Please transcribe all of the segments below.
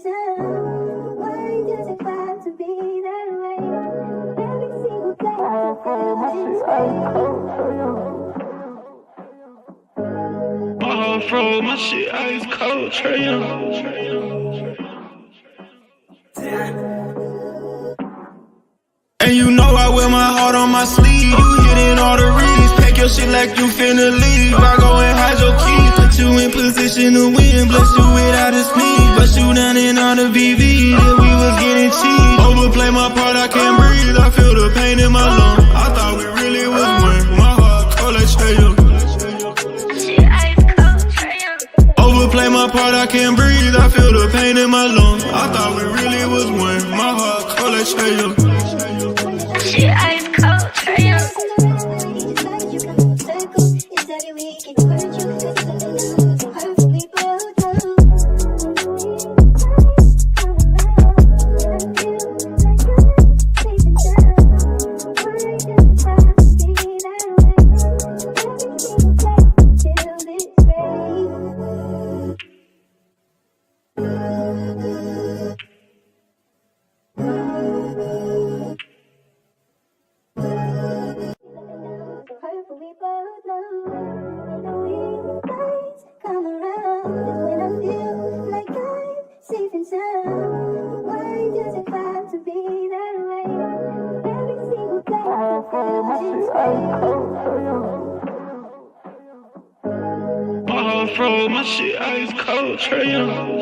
time. Why does it have to be that way? Every single day I feel this way. From my shit ice cold, Trey Young. And you know I wear my heart on my sleeve. You hitting all the reads. Pack your shit like you finna leave. I go and hide your keys. Put you in position to win. Bless you without a sneeze. Bust you down in all the VV. That we was getting cheap. Overplay my part, I can't breathe. I feel the pain in my lungs. I thought we really was one. My heart cold like Trey Young. Overplay my part, I can't breathe. I feel the pain in my lungs. I thought we really was one. My heart cold like Trey Young. Shit ice cold, Trey Young. From my shit ice cold, Trey Young.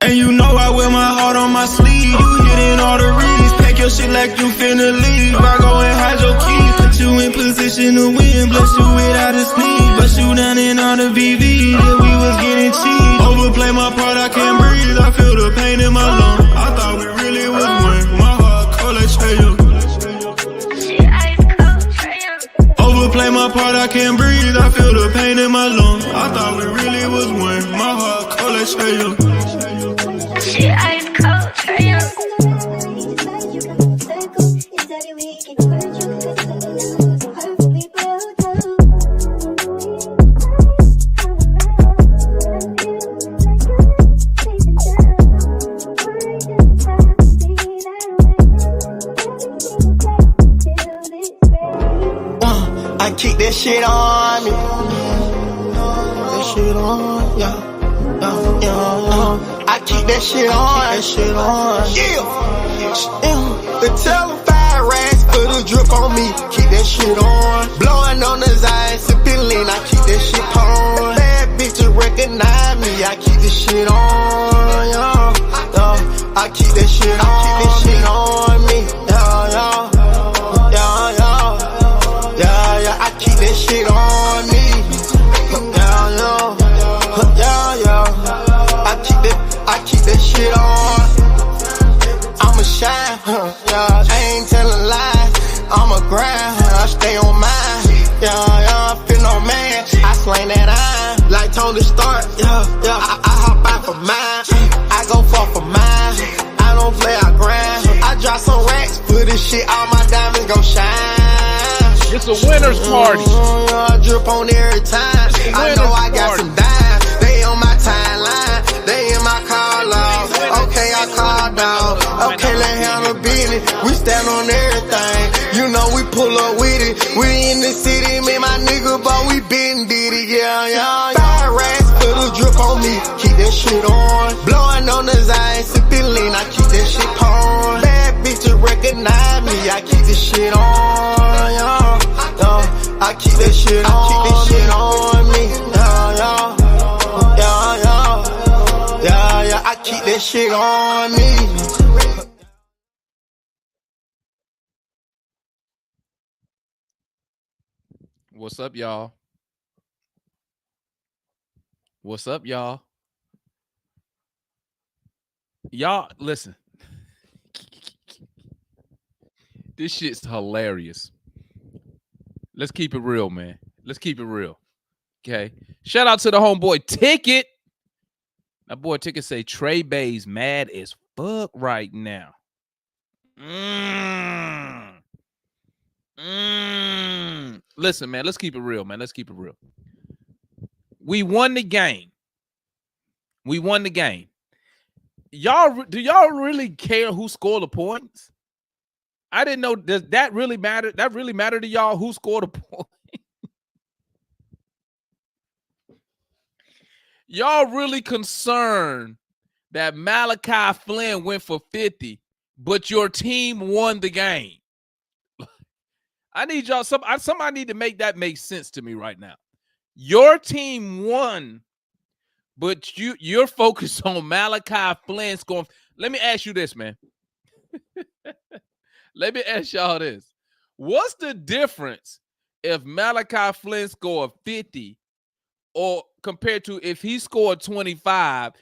And you know I wear my heart on my sleeve. You hitting all the reads. Pack your shit like you finna leave. I go and hide your keys. Put you in position to win. Bless you without a sneeze. Bust you down in all the VV. That we was getting cheap. Overplay my part, I can't breathe. I feel the pain in my lungs. I thought we really was one. My heart cold like Trey Young. Overplay my part, I can't breathe. I feel the pain in my lungs. I thought we really was one. My heart cold like Trey Young. Shit ice cold, Trey Young. I keep that shit on me. That shit on, yeah. I keep that shit on. Yeah. The telephone racks for the drip on me. Keep that shit on. Blowing on the Zion, sipping lean. I keep that shit on. Bad bitches recognize me. I keep this shit on, yeah. I keep that shit on. I keep that shit on me, yeah. I keep that shit on me. I keep that shit on. I'ma shine, yeah. I ain't telling lies. I'ma grind, I stay on mine. Yeah, I feel no man. I slang that iron like Tony Stark. Yeah. I hop out for mine. I go for mine. I don't play, I grind. I drop some racks for this shit. All my diamonds gon' shine. It's a winner's party. I drip on every time. I know I got some dimes. They on my timeline. They in my call log. Okay, I call dog. Okay, let handle business. We stand on everything. You know we pull up with it. We in the city, man, my nigga, but we been did it, yeah. Fire racks for the drip on me. Keep that shit on. Blowing on the Zion, sipping lean. I keep that shit on. Bad bitches recognize me. I keep this shit on, yeah. I keep that shit on. I keep that shit on me, yeah. I keep that shit on me. What's up, y'all? What's up, y'all? Y'all, listen. This shit's hilarious. Let's keep it real, man. Let's keep it real. Okay. Shout out to the homeboy Ticket. That boy Ticket say Trey Bay's mad as fuck right now. Listen, man, let's keep it real, man. Let's keep it real. We won the game. We won the game. Y'all, do y'all really care who scored the points? I didn't know. Does that really matter? That really matter to y'all who scored a point? Y'all really concerned that Malachi Flynn went for 50, but your team won the game. I need y'all. Somebody need to make that make sense to me right now. Your team won, but you're focused on Malachi Flynn scoring. Let me ask you this, man. Let me ask y'all this. What's the difference if Malachi Flynn scored 50 or compared to if he scored 25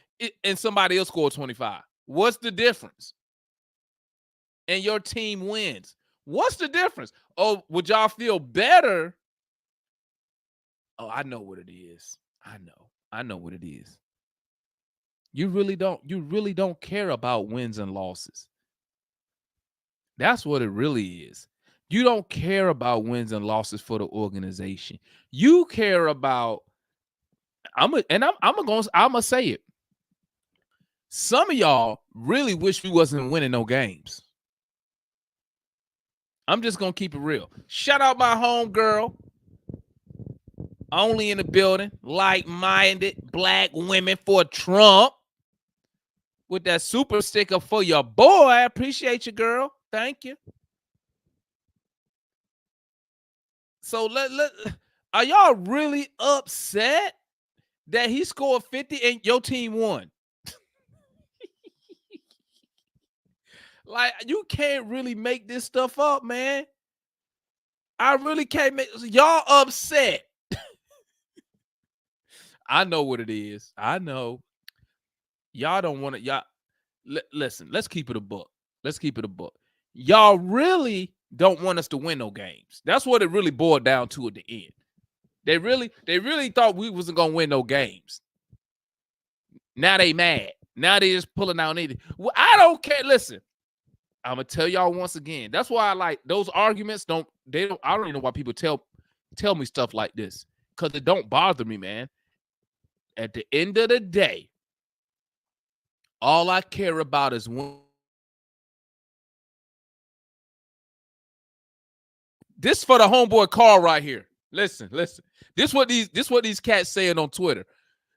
and somebody else scored 25? What's the difference? And your team wins. What's the difference? Oh, would y'all feel better? Oh, I know what it is. I know what it is. You really don't care about wins and losses. That's what it really is. You don't care about wins and losses for the organization. You care about I'm gonna say it. Some of y'all really wish we wasn't winning no games. I'm just gonna keep it real. Shout out my home girl. Only in the building, like-minded black women for Trump. With that super sticker for your boy. I appreciate you, girl. Thank you. So are y'all really upset that he scored 50 and your team won? Like, you can't really make this stuff up, man. I really can't make y'all upset. I know what it is. I know. Y'all don't want to. Y'all listen. Let's keep it a book. Let's keep it a book. Y'all really don't want us to win no games. That's what it really boiled down to at the end. They really thought we wasn't gonna win no games. Now they mad. Now they just pulling out anything. Well, I don't care. Listen, I'm gonna tell y'all once again. That's why I like those arguments. I don't even know why people tell me stuff like this, because it don't bother me, man. At the end of the day, all I care about is when. This for the homeboy Carl right here. Listen. This what these cats saying on Twitter.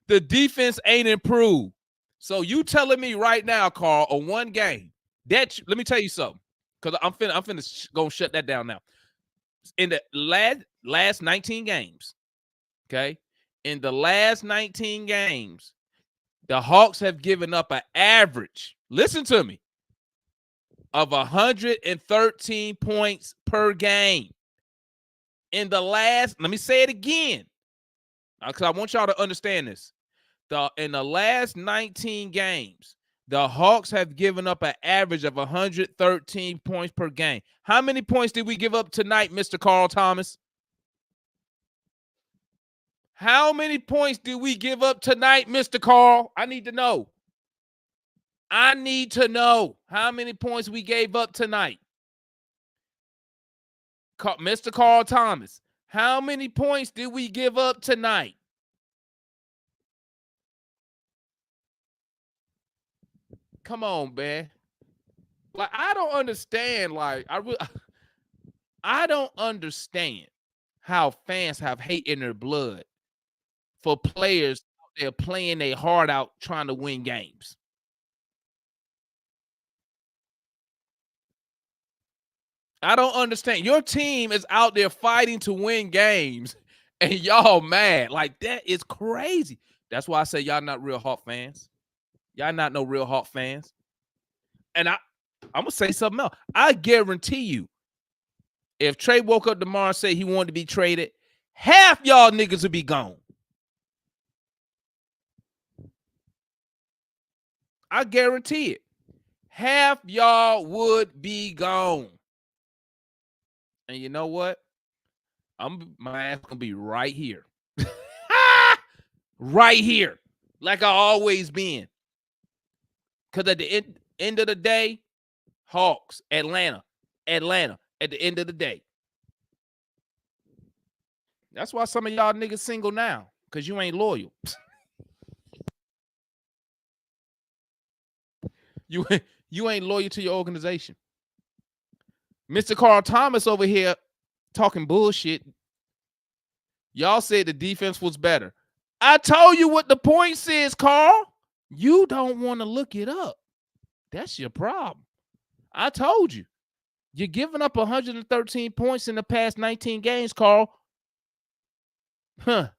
The defense ain't improved. So you telling me right now, Carl, on one game, let me tell you something, because I'm finna go shut that down now. In the last 19 games, okay? In the last 19 games, the Hawks have given up an average, listen to me, of 113 points per game. In the last, let me say it again, because I want y'all to understand this. In the last 19 games, the Hawks have given up an average of 113 points per game. How many points did we give up tonight, Mr. Carl Thomas? How many points did we give up tonight, Mr. Carl? I need to know. I need to know how many points we gave up tonight. Mr. Carl Thomas, how many points did we give up tonight? Come on, man. Like, I don't understand. Like, I don't understand how fans have hate in their blood for players out there playing their heart out trying to win games. I don't understand. Your team is out there fighting to win games, and y'all mad. Like, that is crazy. That's why I say y'all not real Hawk fans. Y'all not no real Hawk fans. And I'm going to say something else. I guarantee you, if Trey woke up tomorrow and said he wanted to be traded, half y'all niggas would be gone. I guarantee it. Half y'all would be gone. And you know what? My ass gonna be right here. Right here. Like I always been. Because at the end of the day, Hawks, Atlanta, at the end of the day. That's why some of y'all niggas single now. because you ain't loyal. You ain't loyal to your organization. Mr. Carl Thomas over here talking bullshit. Y'all said the defense was better. I told you what the point says, Carl. You don't want to look it up. That's your problem. I told you. You're giving up 113 points in the past 19 games, Carl. Huh.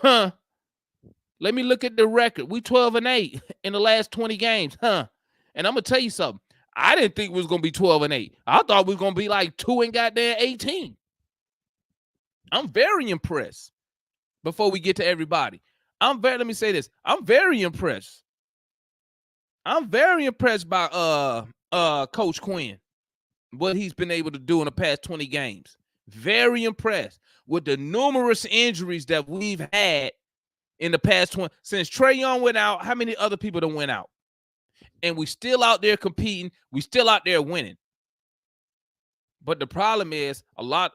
Let me look at the record. We 12-8 in the last 20 games. And I'm gonna tell you something. I didn't think we was gonna be 12-8. I thought we was gonna be like 2-18. I'm very impressed. Before we get to everybody, let me say this. I'm very impressed. I'm very impressed by Coach Quinn, what he's been able to do in the past 20 games. Very impressed with the numerous injuries that we've had in the past 20. Since Trae Young went out, how many other people done went out? And we still out there competing. We still out there winning. But the problem is,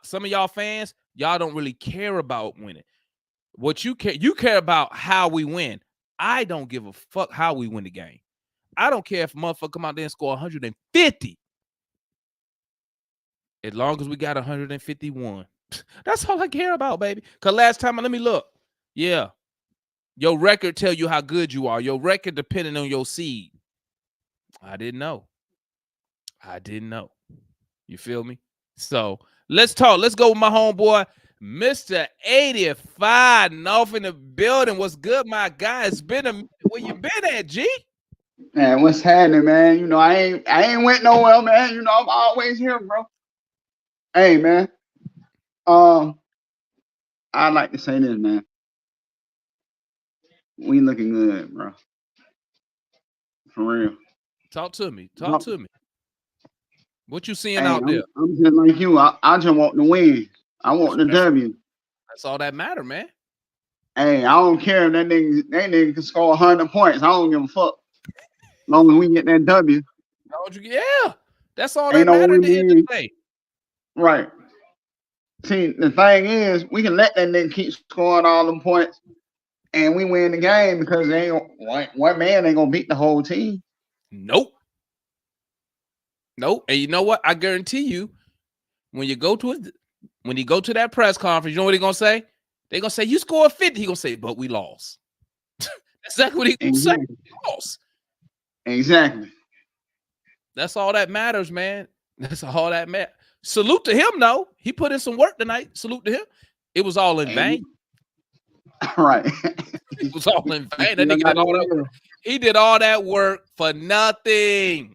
some of y'all fans, y'all don't really care about winning. What you care about how we win. I don't give a fuck how we win the game. I don't care if a motherfucker come out there and score 150. As long as we got 151. That's all I care about, baby. Because last time, let me look. Yeah. Your record tell you how good you are. Your record depending on your seed. I didn't know. You feel me? So let's talk. Let's go with my homeboy, Mr. 85 North in the building. What's good, my guy? It's been a minute. Where you been at, G? Man, what's happening, man? You know, I ain't went nowhere, man. You know, I'm always here, bro. Hey, man. I'd like to say this, man. We looking good, bro. For real. Talk to me. What you seeing Hey, out there? I'm just like you. I just want to win. I want the W. That's all that matter, man. Hey, I don't care if that nigga can score 100 points. I don't give a fuck. As long as we get that W. Yeah. That's all Ain't that no matter at the end of the day. Right. See, the thing is, we can let that nigga keep scoring all them points and we win the game because one man ain't gonna beat the whole team. Nope. And you know what? I guarantee you, when you go to that press conference, you know what they're gonna say? They're gonna say, you scored 50. He's gonna say, but we lost. That's exactly what he's gonna say. We lost. Exactly. That's all that matters, man. That's all that matters. Salute to him, though. He put in some work tonight. Salute to him. It was all in vain. Right. It was all in vain. That nigga did all that work. He did all that work for nothing.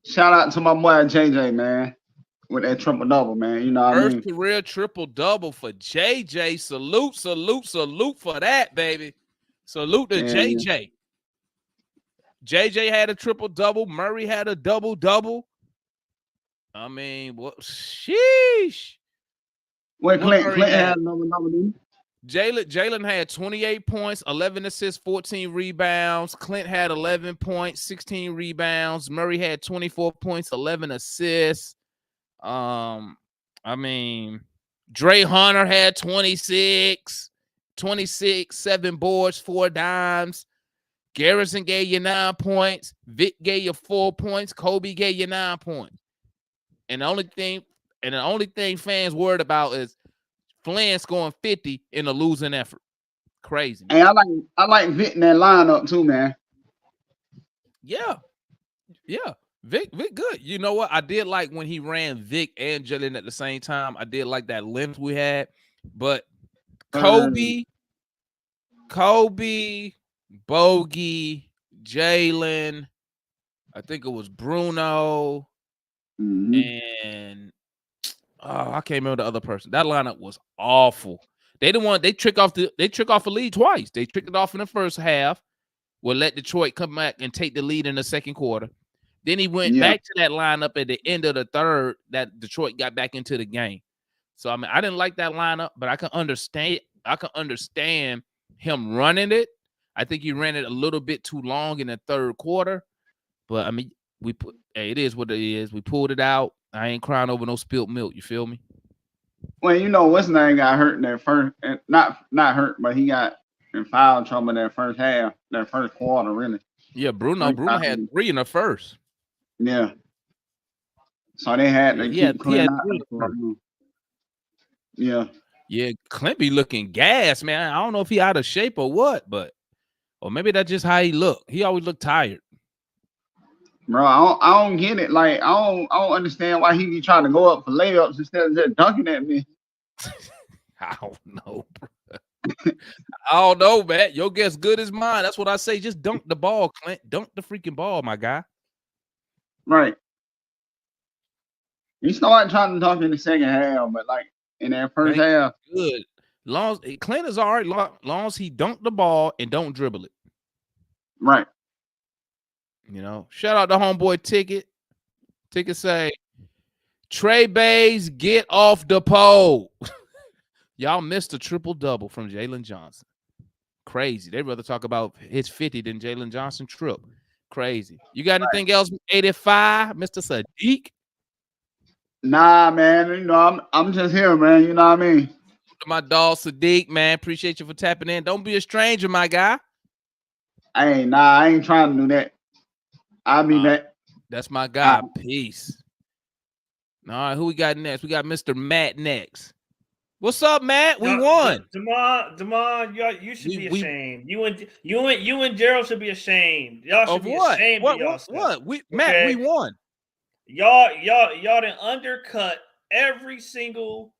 Shout out to my boy JJ, man, with that triple-double, man. You know what I mean? First career triple-double for JJ. Salute for that, baby. Salute to JJ. JJ had a triple-double. Murray had a double-double. I mean, what? Sheesh. Wait, Clint had another double, didn't he? Jalen had 28 points, 11 assists, 14 rebounds. Clint had 11 points, 16 rebounds. Murray had 24 points, 11 assists. I mean, Dre Hunter had 26, 7 boards, 4 dimes. Garrison gave you 9 points. Vic gave you 4 points. Kobe gave you 9 points. And the only thing fans worried about is Flynn scoring 50 in a losing effort. Crazy. Hey, I like Vic in that lineup too, man. Yeah. Vic good. You know what? I did like when he ran Vic and Jalen at the same time. I did like that length we had. But Kobe, Bogey, Jalen, I think it was Bruno, and I can't remember the other person. That lineup was awful. They trick off the lead twice. They tricked it off in the first half. Will let Detroit come back and take the lead in the second quarter. Then he went back to that lineup at the end of the third that Detroit got back into the game. So I mean, I didn't like that lineup, but I can understand him running it. I think he ran it a little bit too long in the third quarter. But I mean, it is what it is. We pulled it out. I ain't crying over no spilt milk. You feel me? Well, you know what's name got hurt in that first, not hurt, but he got in foul trouble in that first half, that first quarter, really. Yeah, Bruno had 3 in the first. Yeah. So they had to Yeah, keep he had clearing out 3 in the the floor. first. Yeah. Yeah, Clint be looking gas, man. I don't know if he out of shape or what, but or maybe that's just how he look. He always look tired. Bro, I don't get it. Like I don't understand why he be trying to go up for layups instead of just dunking at me. I don't know, bro. I don't know, man. Your guess good as mine. That's what I say. Just dunk the ball, Clint. Dunk the freaking ball, my guy. Right. He started trying to dunk in the second half, but like in that first half, good. Clint is all right. Long as he dunk the ball and don't dribble it. right. You know, shout out to homeboy Ticket. Ticket say, Trey Bays, get off the pole. Y'all missed a triple-double from Jalen Johnson. Crazy. They'd rather talk about his 50 than Jalen Johnson trip. Crazy. You got anything else, 85, Mr. Sadiq? Nah, man. You know, I'm just here, man. You know what I mean? My dog Sadiq, man. Appreciate you for tapping in. Don't be a stranger, my guy. I ain't trying to do that. I'll be back. That's my guy. Peace. All right, who we got next? We got Mr. Matt next. What's up, Matt? We won. Damon, you should be ashamed. You and Gerald should be ashamed. Y'all should be ashamed of y'all stuff. Matt, we won. Y'all done undercut every single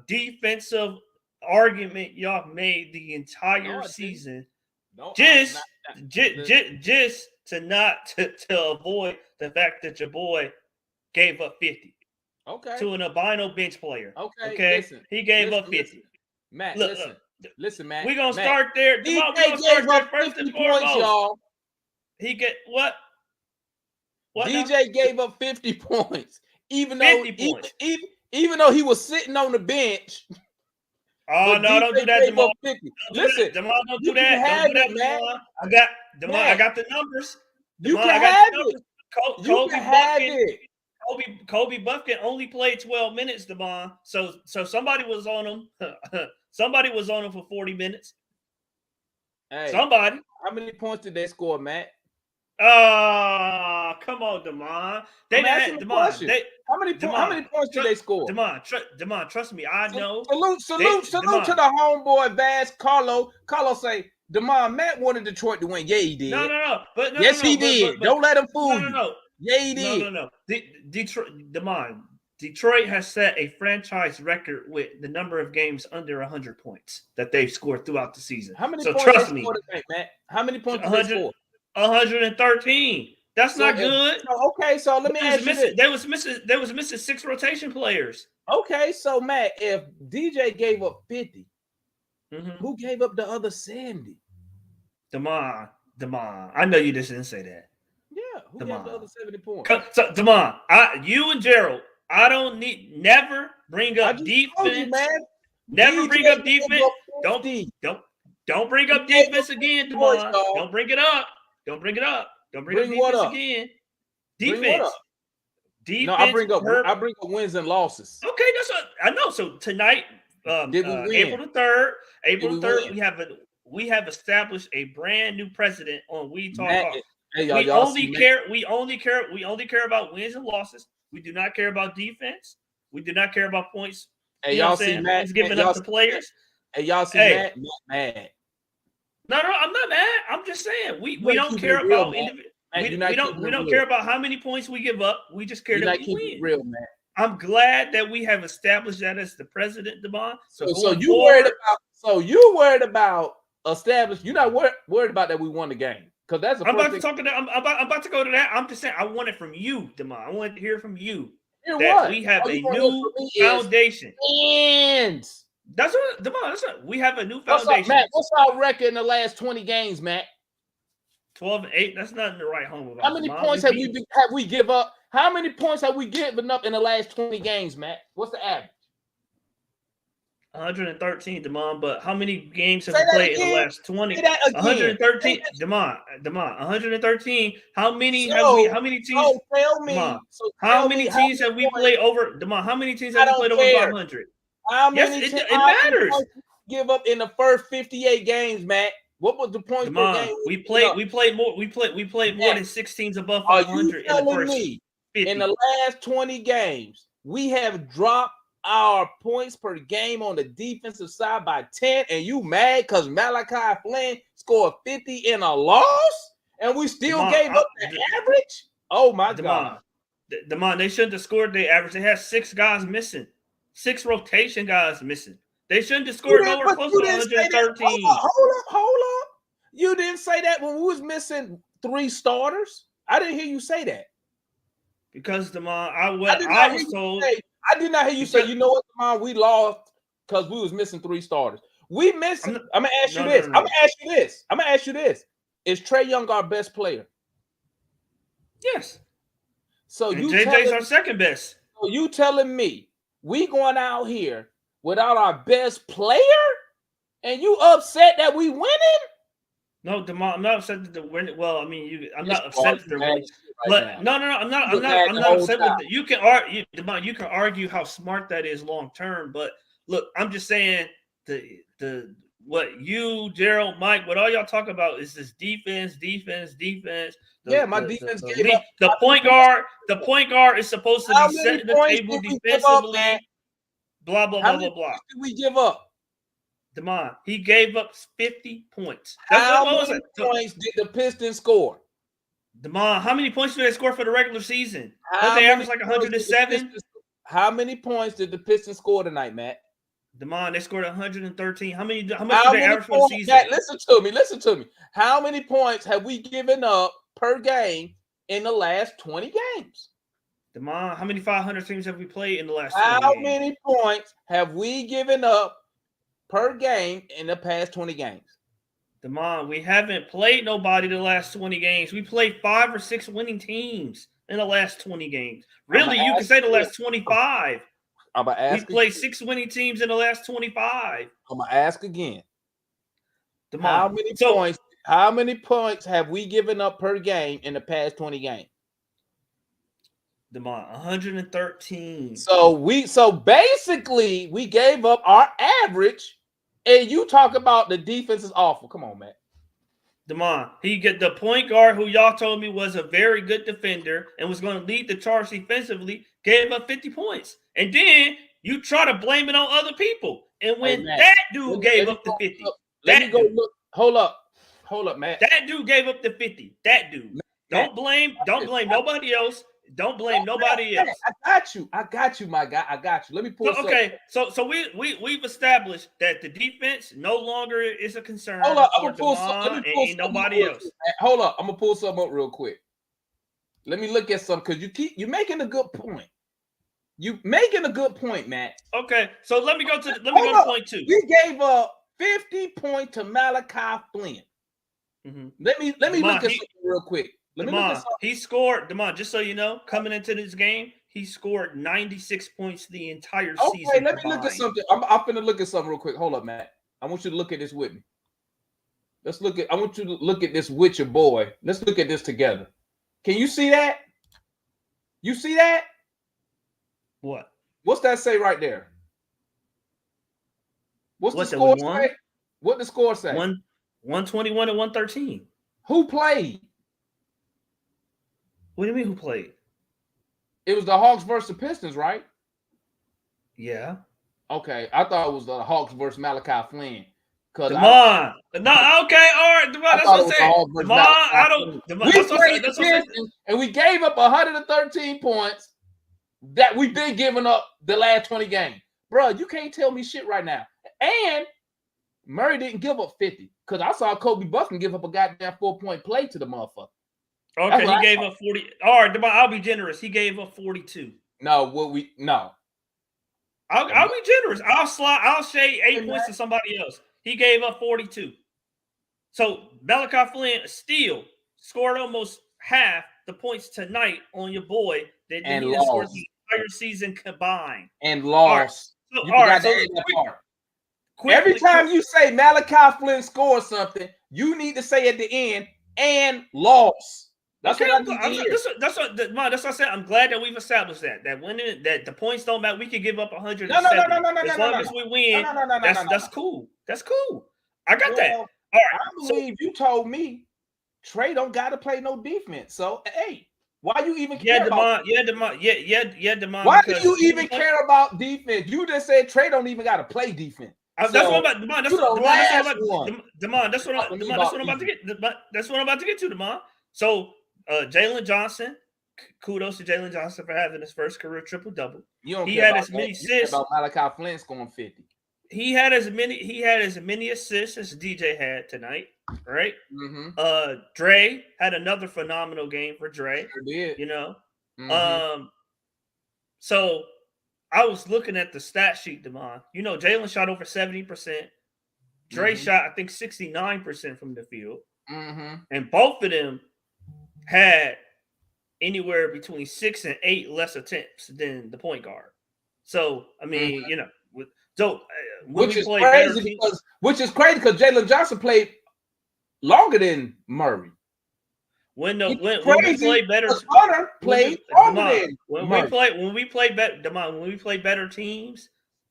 defensive argument y'all made the entire season. Just to avoid the fact that your boy gave up 50. Okay. To an albino bench player. Okay. Listen, he gave up 50. Matt, listen, Matt. We're gonna start there. He gave up 50 points, y'all. He get what? DJ gave up 50 points. Even though he was sitting on the bench. Oh no, don't do that, Jamal. Listen, Jamal, don't do that. Don't do that, Jamal. I got the numbers. You can have it. You can have it. Kobe Buffkin only played 12 minutes, Devon. So somebody was on him. Somebody was on him for 40 minutes. Hey, somebody. How many points did they score, Matt? Come on, Demond. How many points did they score? Demond, trust me, I know. Salute to the homeboy Vaz Carlo. Carlo say, Demond, Matt wanted Detroit to win. Yeah, he did. No. Yes, he did. Don't let him fool you. No. Yeah, he did. No. Detroit has set a franchise record with the number of games under 100 points that they've scored throughout the season. How many points trust me, Matt? How many points did they score? 113. That's not good. So let me ask you this. They was missing 6 rotation players. Okay, so Matt, if DJ gave up 50, who gave up the other 70? Demond. I know you just didn't say that. Yeah, who gave up the other 70 points? So Demond, you and Gerald, I don't never bring up defense. Never bring up defense. Don't bring up defense again, Demond. Don't bring it up. Don't bring up defense again. Defense. No, I bring up wins and losses. Okay, that's what I know. So tonight, April the 3rd, we have established a brand new precedent on We Talk Hawks. Hey, we only care about wins and losses. We do not care about defense. We do not care about points. Hey, y'all see Matt giving up to players. Hey, y'all see Matt mad. No, I'm not mad. I'm just saying we don't care about we don't care about how many points we give up. We just care that we win. Real, man. I'm glad that we have established that as the president, Devon. So you worried about establishing? You're not worried about that we won the game because that's the I'm about to talk to that. I'm about to go to that. I'm just saying I want it from you, Devon. I want to hear from you that we have a new foundation. And that's what Devon. We have a new foundation. Matt, what's our record in the last 20 games, Matt? 12-8. That's nothing to write home about. How many points have we give up? How many points have we given up in the last 20 games, Matt? What's the average? 113, Damon. But how many games have Say we that played in the again. last 20? Say that again. 113, Damon. 113. How many So, have we? How many teams? so tell me. Damon, So how tell many me teams how have we many played points- over? Damon, how many teams I have we don't played over care. 500? How Yes, many? it how many matters. points did you give up in the first 58 games, Matt? What was the points per Damon, game? we played more. We played more than 6 teams above Are 500 you in the telling first me 50. in the last 20 games we have dropped our points per game on the defensive side by 10, and you mad because Malachi Flynn scored 50 in a loss, and we still Damon, gave up the average? Oh my God. Damon, they shouldn't have scored the average. They had 6 guys missing, 6 rotation guys missing. They shouldn't have scored nowhere close to 113. Hold up. You didn't say that when we was missing 3 starters. I didn't hear you say that. Because Damon, I was told. I did not hear you say, you know what, Damon, we lost because we was missing 3 starters. We missing. I'm gonna ask you this. I'm gonna ask you this. Is Trae Young our best player? Yes. So and you JJ's our second best. So you telling me we going out here without our best player, and you upset that we winning? No, Damon, I'm not upset that they're winning. Well, I mean, I'm not upset that they're winning. But no, I'm not upset with it. You can argue, Damon, you can argue how smart that is long term. But look, I'm just saying the what you, Gerald, Mike, what all y'all talk about is this defense. My defense gave up. The point guard is supposed to be setting the table defensively. Blah blah blah blah blah. Did we give up? Damon, he gave up 50 points. How many points did the Pistons score? Damon, how many points did they score for the regular season? Don't they average like 107? How many points did the Pistons score tonight, Matt? Damon, they scored 113. How much did they average for the season? Matt, listen to me. How many points have we given up per game in the last 20 games? Damon, how many 500 teams have we played in the last 20 games? How many points have we given up per game in the past 20 games? Damon, we haven't played nobody the last 20 games. We played 5 or 6 winning teams in the last 20 games. Really, you can say the last 25. We played 6 winning teams in the last 25. I'm gonna ask again. Damon, how many points have we given up per game in the past 20 games? Damon, 113. So basically we gave up our average, and you talk about the defense is awful. Come on, man. Damon, he get the point guard who y'all told me was a very good defender and was going to lead the charge defensively, gave up 50 points. And then you try to blame it on other people. And when that dude gave up the 50, hold up, man. That dude gave up the 50. That dude. Don't blame nobody else. Don't blame nobody else. I got you, my guy. I got you. Let me pull. So we've established that the defense no longer is a concern. Hold up, I'm gonna pull and nobody else. Hold up, I'm gonna pull something up real quick. Let me look at something because you're making a good point. You making a good point, Matt. Okay, so let me go to point 2. We gave up 50 points to Malachi Flynn. Mm-hmm. Let me look at something real quick. He scored, Damon, just so you know, coming into this game, he scored 96 points the entire season. Okay, let me look at something. I'm going to look at something real quick. Hold up, Matt. I want you to look at this with me. I want you to look at this with your boy. Let's look at this together. Can you see that? You see that? What? What's that say right there? What's the score say? What the score say? 121 and 113. Who played? What do you mean who played? It was the Hawks versus the Pistons, right? Yeah. Okay. I thought it was the Hawks versus Malachi Flynn. Okay, all right. Demond, that's what I'm saying. And we gave up 113 points that we've been giving up the last 20 games. Bro, you can't tell me shit right now. And Murray didn't give up 50 because I saw Kobe Buffin give up a goddamn 4-point play to the motherfucker. Okay, he gave up 40. All right, I'll be generous. He gave up 42. No. I'll be generous. I'll shade 8 points to somebody else. He gave up 42. So Malachi Flynn still scored almost half the points tonight on your boy that he scored the entire season combined. And lost. All right. Every time you say Malachi Flynn scored something, you need to say at the end and lost. That's okay, what I need to hear. That's what I said. I'm glad that we've established that winning, that the points don't matter. We can give up 170 as long as we win. That's cool. That's cool. I got that. All right. I believe you told me Trey don't got to play no defense. So hey, why you even care about? Demond. Why do you even care about defense? You just said Trey don't even got to play defense. That's what I'm about, Demond. That's what I'm about to get. That's what I'm about to get to, Demond. So Jalen Johnson, kudos to Jalen Johnson for having his first career triple-double. He had as many assists. About Malachi Flynn scoring 50. He had as many assists as DJ had tonight, right? Mm-hmm. Dre had another phenomenal game for Dre. Sure did. You know. Mm-hmm. So I was looking at the stat sheet, Demond. You know, Jalen shot over 70%. Dre shot, I think, 69% from the field. Mm-hmm. And both of them had anywhere between 6 and 8 less attempts than the point guard. So, I mean, you know, which is crazy because Jalen Johnson played longer than Murray. When we play better, when we play better teams,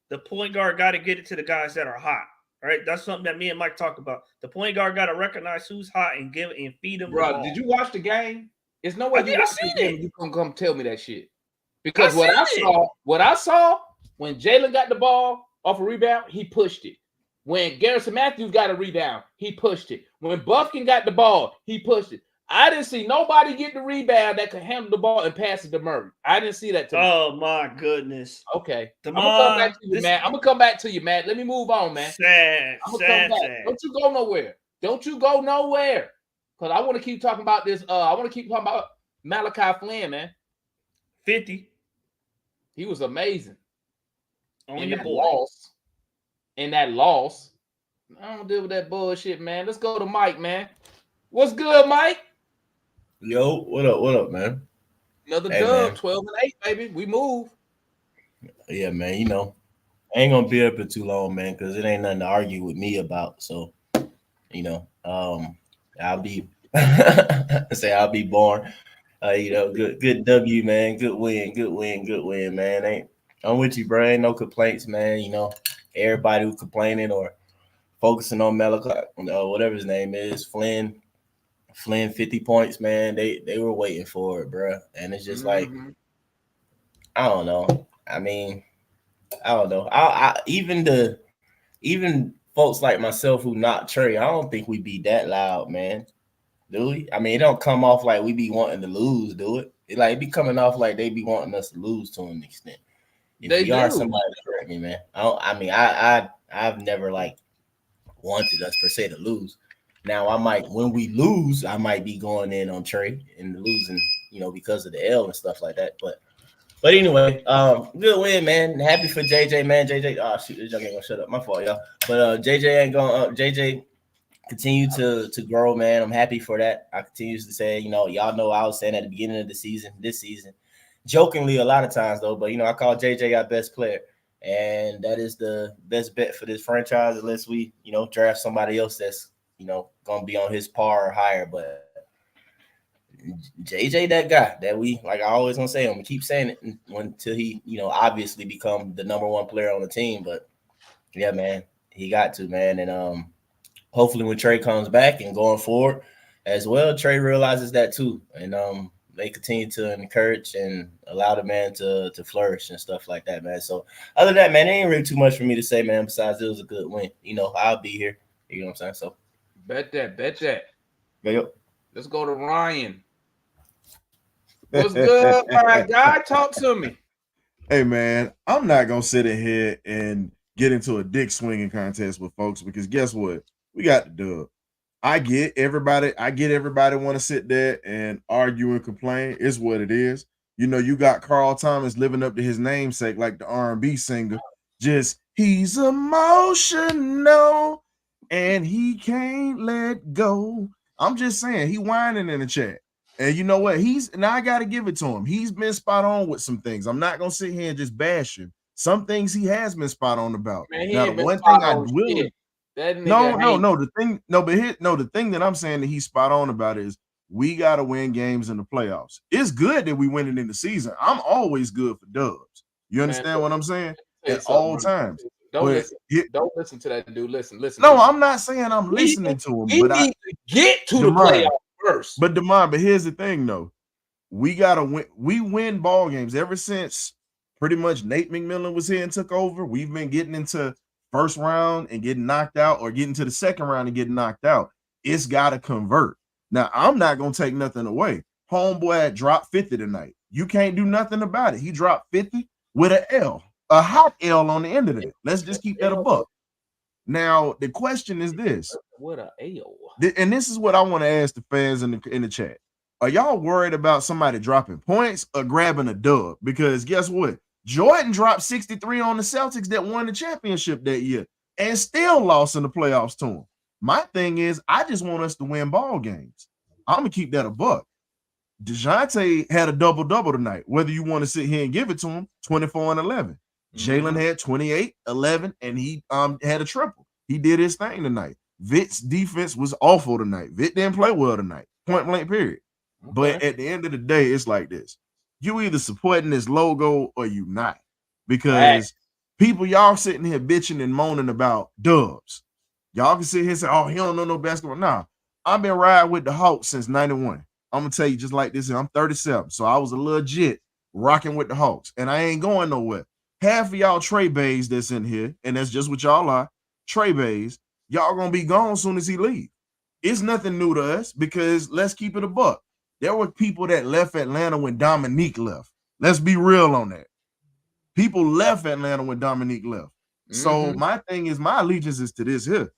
the point guard got to get it to the guys that are hot. Right, that's something that me and Mike talk about. The point guard got to recognize who's hot and give and feed them. Bro, did you watch the game? It's no way you can come tell me that shit. Because what I saw when Jalen got the ball off a rebound, he pushed it. When Garrison Matthews got a rebound, he pushed it. When Buffkin got the ball, he pushed it. I didn't see nobody get the rebound that could handle the ball and pass it to Murray. I didn't see that tonight. Oh my goodness. Okay. I'm gonna come back to you, man. I'm gonna come back to you, man. Let me move on, man. Sad. Don't you go nowhere. Don't you go nowhere. Because I want to keep talking about this. I want to keep talking about Malachi Flynn, man. 50. He was amazing. On that loss. I don't deal with that bullshit, man. Let's go to Mike, man. What's good, Mike? Yo, what up, man? Another dub, 12-8, baby. We move. Yeah, man. You know, I ain't gonna be up for too long, man, because it ain't nothing to argue with me about. So, you know, I'll be I'll be born. You know, good W, man. Good win, man. I'm with you, bro. Ain't no complaints, man. You know, everybody who complaining or focusing on Malachi, whatever his name is, Flynn 50 points, man. They were waiting for it, bro. And it's just like, I don't know. I mean, I don't know. Even folks like myself who not Trey, I don't think we be that loud, man. Do we? I mean, it don't come off like we be wanting to lose, do it? It be coming off like they be wanting us to lose to an extent. If you are somebody to correct me, man. I've never like wanted us per se to lose. Now I might, when we lose, I might be going in on Trey and losing, you know, because of the L and stuff like that. But anyway, good win, man. Happy for JJ, man. JJ, oh shoot, this young ain't gonna shut up. My fault, y'all. But JJ ain't gonna. JJ continue to grow, man. I'm happy for that. I continue to say, you know, y'all know I was saying at the beginning of the season, this season, jokingly a lot of times though, but you know, I call JJ our best player. And that is the best bet for this franchise, unless we, you know, draft somebody else that's, you know, gonna be on his par or higher. But JJ, that guy that we, like I always gonna say, I'm gonna keep saying it until he, you know, obviously become the number one player on the team. But yeah, man, he got to, man. And hopefully when Trey comes back and going forward as well, Trey realizes that too. And they continue to encourage and allow the man to flourish and stuff like that, man. So other than that, man, there ain't really too much for me to say, man, besides it was a good win. You know, I'll be here. You know what I'm saying? So bet that. Yep. Let's go to Ryan. What's good? All right, guy, talk to me. Hey, man, I'm not going to sit in here and get into a dick swinging contest with folks because guess what? We got the dub. I get everybody want to sit there and argue and complain. It's what it is. You know, you got Carl Thomas living up to his namesake like the R&B singer. Just, he's emotional and he can't let go. I'm just saying, he whining in the chat. And you know what? I got to give it to him. He's been spot on with some things. I'm not going to sit here and just bash him Some things he has been spot on about. Man, he Now, the ain't been one spot thing I on will shit. That no, nigga no, ain't. no. The thing that I'm saying that he's spot on about is we gotta win games in the playoffs. It's good that we win it in the season. I'm always good for dubs. You Man, understand what I'm saying? say At something, all bro. times. Don't But listen. Don't listen to that dude. Listen to no, me. I'm not saying I'm We listening to him, we but need to get to the Demond, playoffs first. but here's the thing though. We gotta win. We win ball games ever since pretty much Nate McMillan was here and took over. We've been getting into first round and getting knocked out, or getting to the second round and getting knocked out. It's gotta convert. Now, I'm not gonna take nothing away. Homeboy had dropped 50 tonight. You can't do nothing about it. He dropped 50 with an L, a hot L on the end of it. Let's just keep that a buck. Now, the question is this. What a L. And this is what I want to ask the fans in the chat. Are y'all worried about somebody dropping points or grabbing a dub? Because guess what? Jordan dropped 63 on the Celtics that won the championship that year and still lost in the playoffs to him. My thing is, I just want us to win ball games. I'm going to keep that a buck. DeJounte had a double-double tonight. Whether you want to sit here and give it to him, 24 and 11. Jalen had 28, 11, and he had a triple. He did his thing tonight. Vit's defense was awful tonight. Vit didn't play well tonight, point blank, period. Okay. But at the end of the day, it's like this. You either supporting this logo or you not. Because people, y'all sitting here bitching and moaning about dubs. Y'all can sit here and say, oh, he don't know no basketball. Nah, I've been riding with the Hawks since 91. I'm going to tell you just like this. I'm 37, so I was a legit rocking with the Hawks, and I ain't going nowhere. Half of y'all Trey Bays that's in here, and that's just what y'all are, Trey Bays, y'all going to be gone as soon as he leave. It's nothing new to us because let's keep it a buck. There were people that left Atlanta when Dominique left. Let's be real on that. People left Atlanta when Dominique left. So my thing is, my allegiance is to this here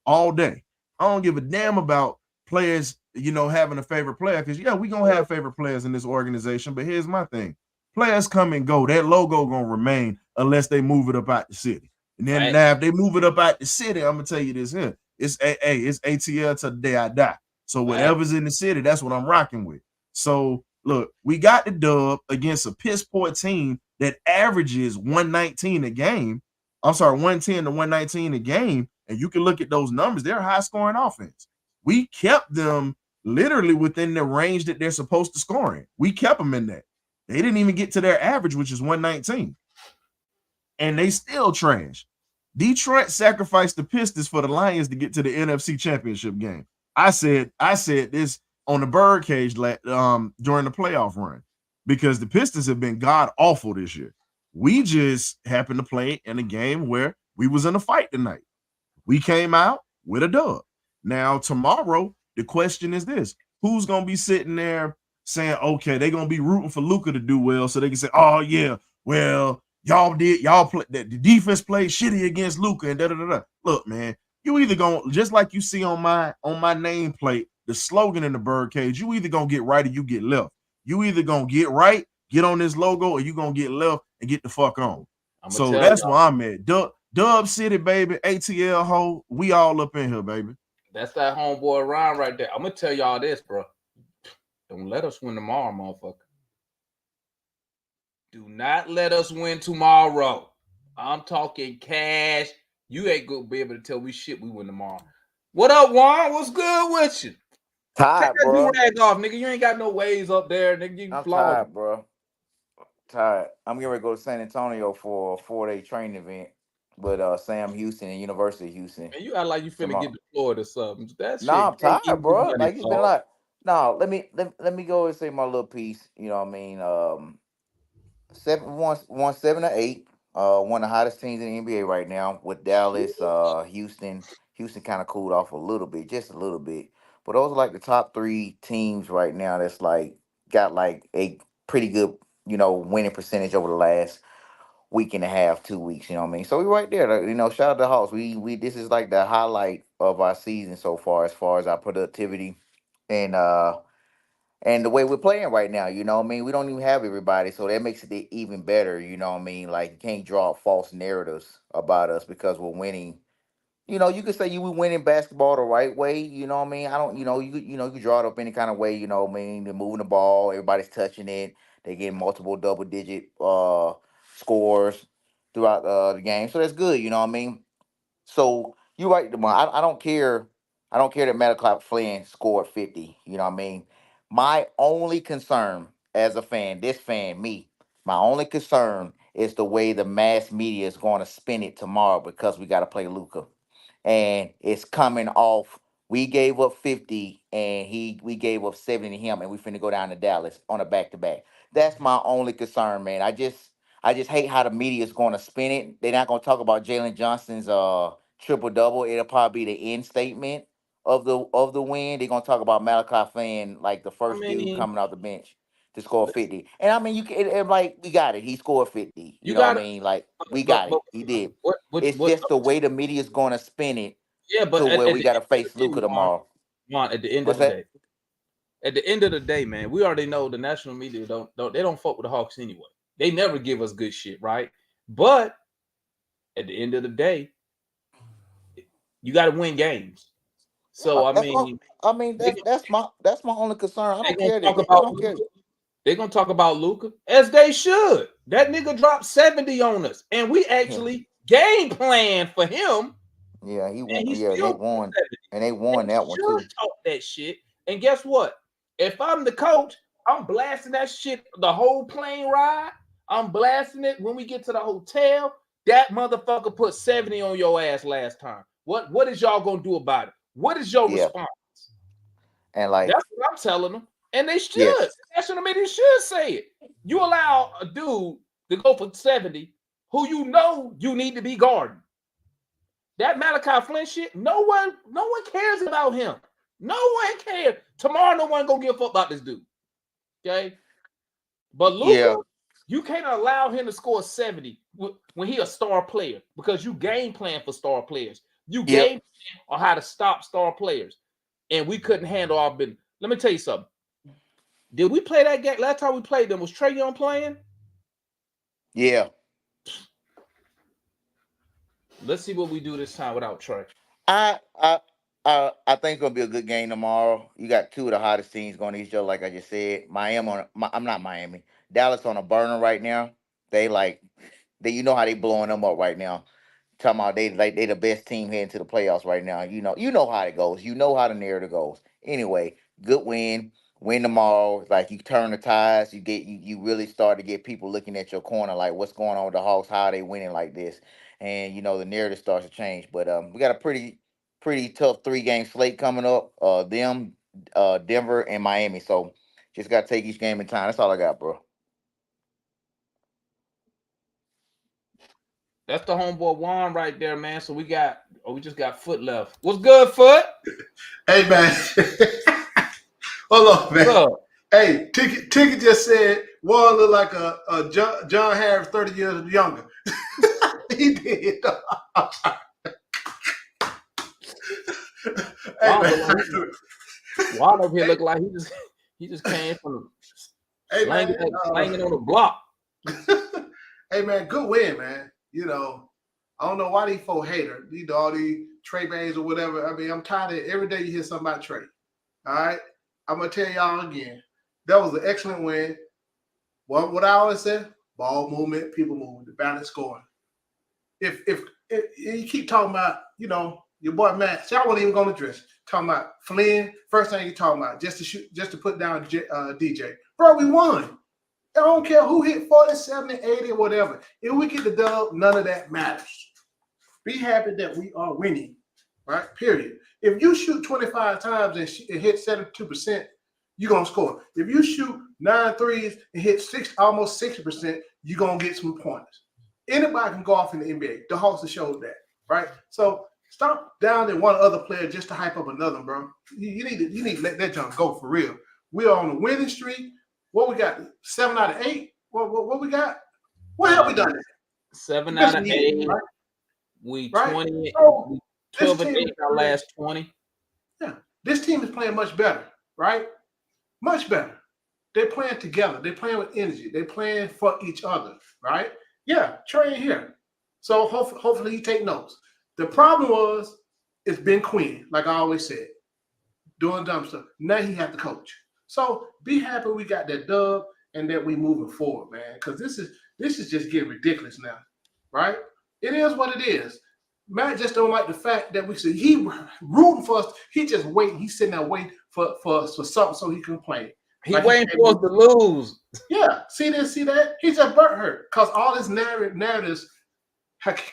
all day. I don't give a damn about players, having a favorite player, because we gonna have favorite players in this organization. But here's my thing: players come and go. That logo gonna remain unless they move it up out the city. And then now, if they move it up out the city, I'm gonna tell you this here: it's it's ATL to the day I die. So whatever's in the city, that's what I'm rocking with. So look, we got the dub against a piss poor team that averages 119 a game. I'm sorry, 110 to 119 a game. And you can look at those numbers. They're a high-scoring offense. We kept them literally within the range that they're supposed to score in. We kept them in that. They didn't even get to their average, which is 119. And they still trash. Detroit sacrificed the Pistons for the Lions to get to the NFC Championship game. I said this on the birdcage during the playoff run because the Pistons have been god-awful this year. We just happened to play in a game where we was in a fight tonight. We came out with a dub. Now, tomorrow, the question is this. Who's going to be sitting there saying, okay, they're going to be rooting for Luka to do well so they can say, oh, yeah, well, y'all play, the defense played shitty against Luka and da-da-da-da. Look, man, you either going to, just like you see on my nameplate, the slogan in the birdcage, you either going to get right or you get left. You either going to get right, get on this logo, or you going to get left and get the fuck on. So that's where I'm at. Dub City, baby, ATL ho, we all up in here, baby. That's that homeboy Ryan right there. I'm gonna tell y'all this, bro. Don't let us win tomorrow, motherfucker. Do not let us win tomorrow. I'm talking cash. You ain't gonna be able to tell me shit we win tomorrow. What up, Juan? What's good with you? Tired, Take that bro. do-rag off, nigga. You ain't got no waves up there, nigga. I'm tired, bro. Tired. I'm getting ready to go to San Antonio for a 4-day training event with Sam Houston and University of Houston. And you act like you finna get deployed or something. That shit. I'm tired, bro. Like it's been like, let me go and say my little piece. You know what I mean? 7-8. One of the hottest teams in the NBA right now with Dallas, Houston. Houston kind of cooled off a little bit, just a little bit. But those are like the top three teams right now that's like got like a pretty good, winning percentage over the last week and a half, 2 weeks, you know what I mean? So we right there. Shout out to Hawks. We this is like the highlight of our season so far as our productivity and the way we're playing right now, you know what I mean? We don't even have everybody, so that makes it even better, you know what I mean? Like you can't draw false narratives about us because we're winning. You could say you were winning basketball the right way, you know what I mean? I don't, you can draw it up any kind of way, you know what I mean? They're moving the ball, everybody's touching it, they getting multiple double digit scores. throughout the game. So that's good, you know what I mean? So you're right, Demar. I don't care. I don't care that Malachi Flynn scored 50. You know what I mean? My only concern as a fan, this fan, me, my only concern is the way the mass media is going to spin it tomorrow because we got to play Luca, and it's coming off. We gave up 50 and we gave up 70 to him, and we finna go down to Dallas on a back to back. That's my only concern, man. I just hate how the media is going to spin it. They're not going to talk about Jalen Johnson's triple double. It'll probably be the end statement of the win. They're gonna talk about Malachi Flynn like the I first dude mean, coming off the bench to score 50. And I mean, you can like we got it. He scored 50. You you know what I got mean? Like we but got it. He did. It's what? just the way the media's gonna spin it Yeah, but to where at we the got to end of face the day, Luca tomorrow. Juan, at the end of What's the that? day, man, we already know the national media don't fuck with the Hawks anyway. They never give us good shit, right? But at the end of the day, you got to win games. So I That's all. mean, I mean, they, that's my only concern. I they don't gonna care talk that I about don't care. Luka. They gonna talk about Luca as they should. That nigga dropped 70 on us, and we Yeah, actually game plan for him, yeah, he won. and he Yeah, and they still put won, 70. and they won They that one should too. talk that shit. And guess what? If I'm the coach, I'm blasting that shit the whole plane ride. I'm blasting it when we get to the hotel. That motherfucker put 70 on your ass last time. What is y'all gonna do about it? What is your Yeah, response? and like That's what I'm telling them. And they should. yes, National media should say it. You allow a dude to go for 70 who you know you need to be guarding. That Malachi Flynn shit, no one cares about him. No one cares. Tomorrow, no one gonna give a fuck about this dude. Okay. But Luca, yeah, you can't allow him to score 70 when he a star player because you game plan for star players. You yep, game plan on how to stop star players. And we couldn't handle our business. Let me tell you something. Did we play that game? Last time we played them, was Trae Young playing? yeah. Let's see what we do this time without Trae. I I I think it's gonna be a good game tomorrow. You got two of the hottest teams going to each other, like I just said. I'm not Miami. Dallas on a burner right now. They like you know how they blowing them up right now. Talking about they the best team heading to the playoffs right now. You know how it goes. You know how the narrative goes. Anyway, good win. Win tomorrow. Like you turn the tides. You really start to get people looking at your corner. Like what's going on with the Hawks? How are they winning like this? And the narrative starts to change. But we got a pretty tough 3-game slate coming up. Denver and Miami. So just got to take each game in time. That's all I got, bro. That's the homeboy Juan right there, man. So we just got Foot left. What's good, Foot? Hey man, hold on, man. What's up? Hey, Ticket just said Warren look like a John Harris 30 years younger. He did. Hey, man. Juan over here look like he just came from Hey, slanging man, on the block. Hey man, good win, man. I don't know why these folk hater. All these Trey Bays or whatever. I mean, I'm tired of it. Every day you hear something about Trey. All right? I'm going to tell y'all again. That was an excellent win. What I always said, ball movement, people moving, the balance scoring. If you keep talking about, your boy Matt, y'all wasn't even going to address. Talking about Flynn, first thing you talking about, just to put down DJ. Bro, we won. I don't care who hit 40, 70, 80, whatever. If we get the dub, none of that matters. Be happy that we are winning, right? Period. If you shoot 25 times and hit 72%, you're going to score. If you shoot 9 threes and hit almost 60%, you're going to get some points. Anybody can go off in the NBA. The Hawks have showed that, right? So stop downing one other player just to hype up another, bro. You need to let that junk go for real. We are on a winning streak. What we got? 7 out of 8? What we got? What have we done? 7 out of 8. Right? We Right? 20. So, We 12 and 8 our last 20. Yeah, this team is playing much better, right? Much better. They're playing together. They're playing with energy. They're playing for each other, right? Yeah, Trey ain't here. So hopefully he take notes. The problem was it's Ben Quinn, like I always said, doing dumb stuff. Now he has to coach. So be happy we got that dub and that we moving forward, man. Because this is just getting ridiculous now, right? It is what it is. Matt just don't like the fact that we said he rooting for us. He just waiting. He's sitting there waiting for something so he can play. He waiting for us to lose. Yeah, see this, see that? He just burnt hurt because all his narratives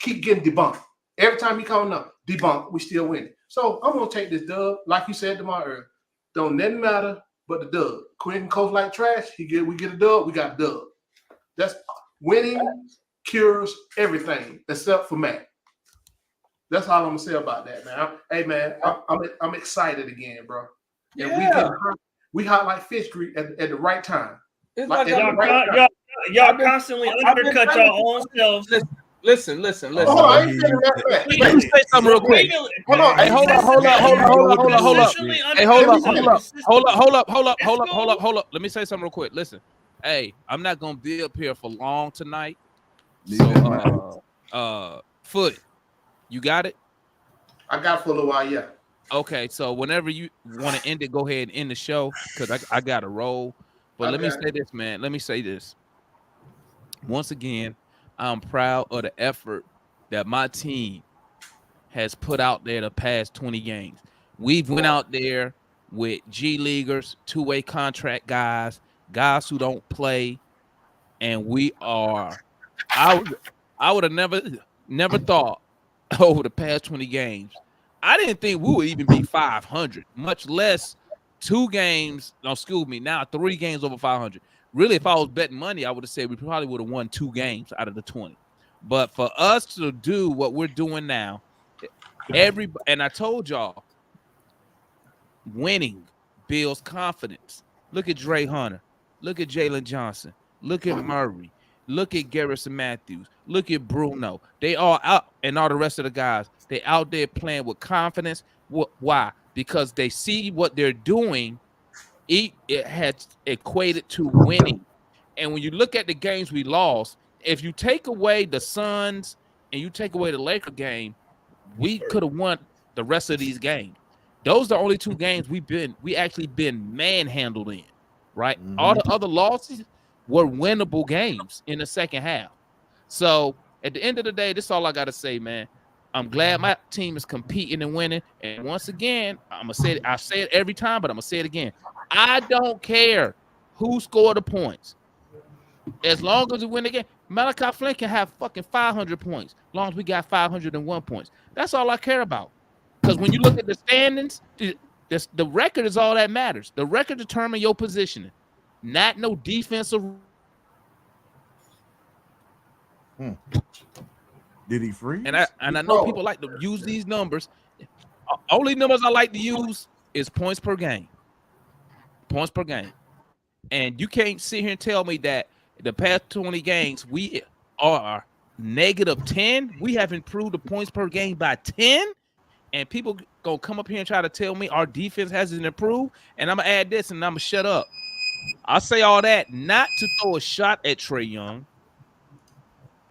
keep getting debunked. Every time he coming up, debunked, we still winning. So I'm gonna take this dub, like you said tomorrow earlier. Don't nothing matter but the dub. Quentin coach like trash. We get a dub. We got a dub. That's winning cures everything except for Matt. That's all I'm gonna say about that, man. I'm excited again, bro. And Yeah. we hot like fish grease at the right time. It's Like, like y'all constantly undercut your own selves. Listen. Hold on, I ain't saying that. Let me say something real quick. Hold on. Hey, hold up. Hey, hold up. Let me say something real quick. Listen, hey, I'm not gonna be up here for long tonight. So, Foot, you got it? I got it for a little while, yeah. Okay, so whenever you want to end it, go ahead and end the show because I got to roll. But let me say this, man. Let me say this. Once again, I'm proud of the effort that my team has put out there the past 20 games. We've went out there with G Leaguers, two-way contract guys who don't play, and we are. I would have never thought over the past 20 games. I didn't think we would even be 500, much less 2 games. No, excuse me. Now 3 games over 500. Really, if I was betting money, I would have said we probably would have won 2 games out of the 20. But for us to do what we're doing now, and I told y'all, winning builds confidence. Look at Dre Hunter. Look at Jalen Johnson. Look at Murray. Look at Garrison Matthews. Look at Bruno. They all out, and all the rest of the guys. They out there playing with confidence. Why? Because they see what they're doing. It has equated to winning. And when you look at the games we lost, if you take away the Suns and you take away the Laker game, we could have won the rest of these games. Those are the only 2 games we actually been manhandled in, right? Mm-hmm. All the other losses were winnable games in the second half. So at the end of the day, this is all I got to say, man. I'm glad my team is competing and winning. And once again, I'm going to say it. I say it every time, but I'm going to say it again. I don't care who scored the points. As long as we win the game, Malachi Flynn can have fucking 500 points. As long as we got 501 points. That's all I care about. Because when you look at the standings, the record is all that matters. The record determines your positioning. Not no defensive. Did he freeze? And I know people like to use these numbers. Only numbers I like to use is points per game. Points per game. And you can't sit here and tell me that the past 20 games we are -10. We have improved the points per game by 10. And people gonna come up here and try to tell me our defense hasn't improved. And I'm gonna add this and I'm gonna shut up. I say all that not to throw a shot at Trae Young.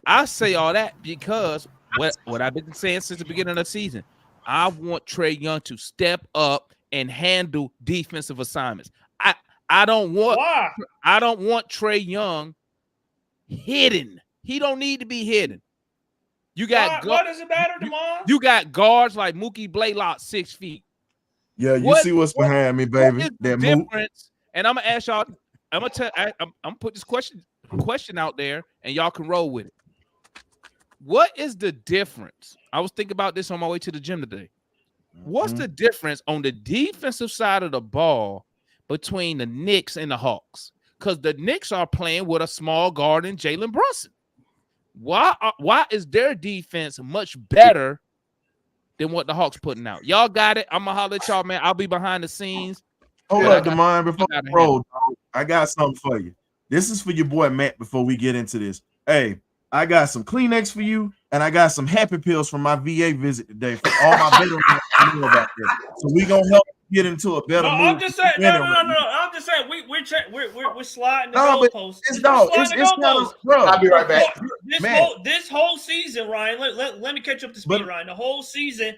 I say all that because what I've been saying since the beginning of the season, I want Trae Young to step up and handle defensive assignments. I don't want Trae Young hidden. He don't need to be hidden. You got what does it matter, Demar? You got guards like Mookie Blaylock 6 feet. Yeah, you see what's behind me, baby. What is the difference? And I'm gonna ask y'all. I'm gonna put this question out there, and y'all can roll with it. What is the difference? I was thinking about this on my way to the gym today. What's the difference on the defensive side of the ball between the Knicks and the Hawks? Because the Knicks are playing with a small guard in Jalen Brunson. Why is their defense much better than what the Hawks putting out? Y'all got it. I'm gonna holler at y'all, man. I'll be behind the scenes. Hold up, Demond, before we roll, dog. I got something for you. This is for your boy Matt before we get into this. Hey, I got some Kleenex for you, and I got some happy pills from my VA visit today for all my veterans who know about this. So we gonna help get into a better mood. I'm just saying, no. I'm just saying we're sliding the goalposts. It's kind of, bro. I'll be right back. This whole season, Ryan. Let me catch up to speed, Ryan. The whole season,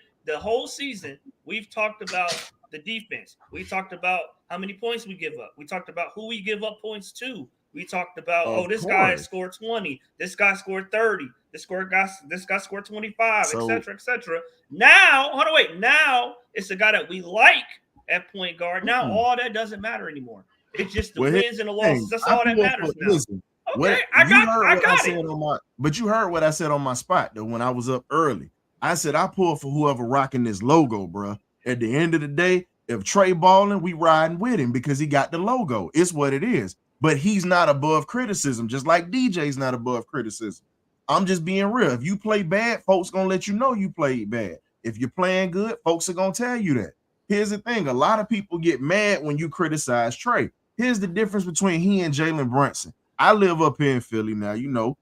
we've talked about the defense. We talked about how many points we give up. We talked about who we give up points to. We talked about, Of this guy course. scored 20, this guy scored 30, this guy scored 25, So- etc., etc. Now, hold on, wait. Now it's the guy that we like at point guard. Now all that doesn't matter anymore. It's just the Well, here's wins and the the thing. losses. That's I all that pull matters for- now. Listen, Okay, I heard what I got said it. on my, but you heard what I said on my spot though when I was up early. I said I pull for whoever rocking this logo, bro. At the end of the day, if Trey balling, we riding with him because he got the logo. It's what it is. But he's not above criticism, just like DJ's not above criticism. I'm just being real. If you play bad, folks gonna let you know you played bad. If you're playing good, folks are gonna tell you that. Here's the thing: a lot of people get mad when you criticize Trey. Here's the difference between he and Jalen Brunson. I live up here in Philly now, you know,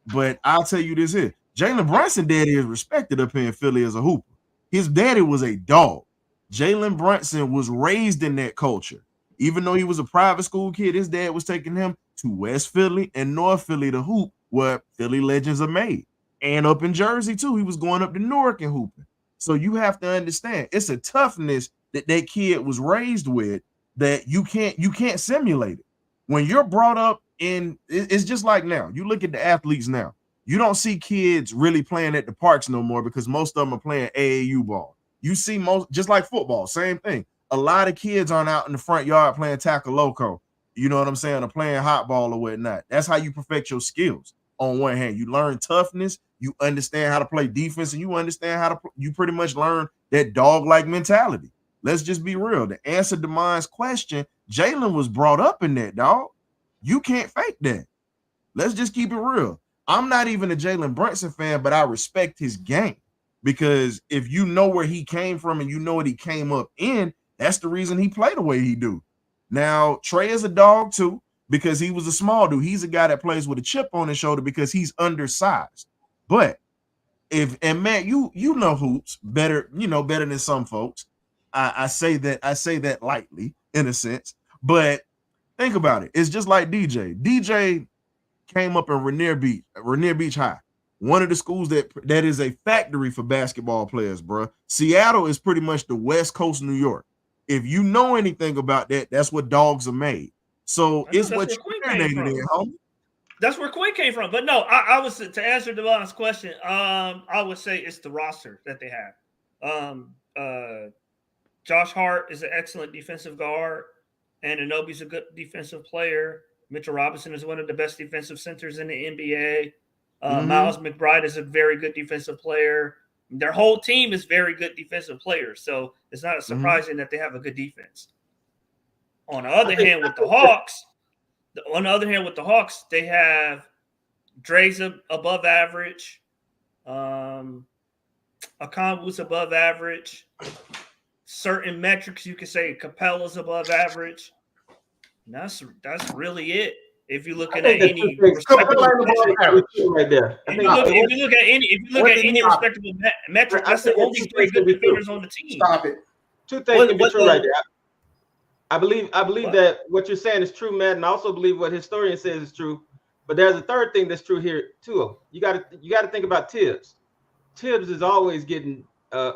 but I'll tell you this here: Jalen Brunson daddy is respected up here in Philly as a hooper. His daddy was a dog. Jalen Brunson was raised in that culture. Even though he was a private school kid, his dad was taking him to West Philly and North Philly to hoop, where Philly legends are made. And up in Jersey too, he was going up to Newark and hooping. So you have to understand, it's a toughness that that kid was raised with that you can't simulate it. When you're brought up in, it's just like now. You look at the athletes now. You don't see kids really playing at the parks no more because most of them are playing AAU ball. You see most, just like football, same thing. A lot of kids aren't out in the front yard playing tackle loco. You know what I'm saying? Or playing hot ball or whatnot. That's how you perfect your skills. On one hand, you learn toughness, you understand how to play defense, and you understand how to, you pretty much learn that dog-like mentality. Let's just be real. To answer Demond's question, Jalen was brought up in that, dog. You can't fake that. Let's just keep it real. I'm not even a Jalen Brunson fan, but I respect his game because if you know where he came from and you know what he came up in, that's the reason he played the way he do. Now, Trey is a dog too because he was a small dude. He's a guy that plays with a chip on his shoulder because he's undersized. But and Matt, you know hoops better, better than some folks. I say that lightly in a sense, but think about it. It's just like DJ. DJ came up in Rainier Beach High, one of the schools that is a factory for basketball players, bro. Seattle is pretty much the West Coast New York. If you know anything about that, that's what dogs are made. So it's what you marinated in, homie. That's where Quinn came from. But no, I was to answer Devon's question. I would say it's the roster that they have. Josh Hart is an excellent defensive guard, and Anunoby's a good defensive player. Mitchell Robinson is one of the best defensive centers in the NBA. Miles McBride is a very good defensive player. Their whole team is very good defensive players, so it's not surprising that they have a good defense. On the other hand, with the Hawks, they have Dre's above average. Okongwu's above average. Certain metrics you could say Capella's above average. And that's really it. If you're looking at any respectable metric, right there. if you look at any respectable metric, that's the only three good defenders on the team. Stop it. Two things can be true right there. I believe that what you're saying is true, Matt, and I also believe what historian says is true. But there's a third thing that's true here too. You got to think about Tibbs. Tibbs is always getting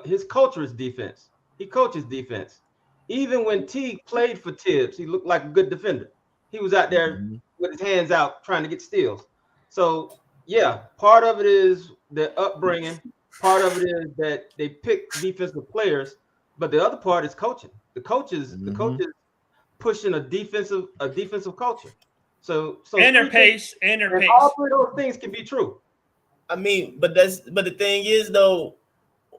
his culture is defense. He coaches defense. Even when Teague played for Tibbs, he looked like a good defender. He was out there with his hands out trying to get steals. So yeah, part of it is the upbringing. Part of it is that they pick defensive players, but the other part is coaching. The coaches pushing a defensive culture. So and their pace. All three of those things can be true. I mean, but the thing is though,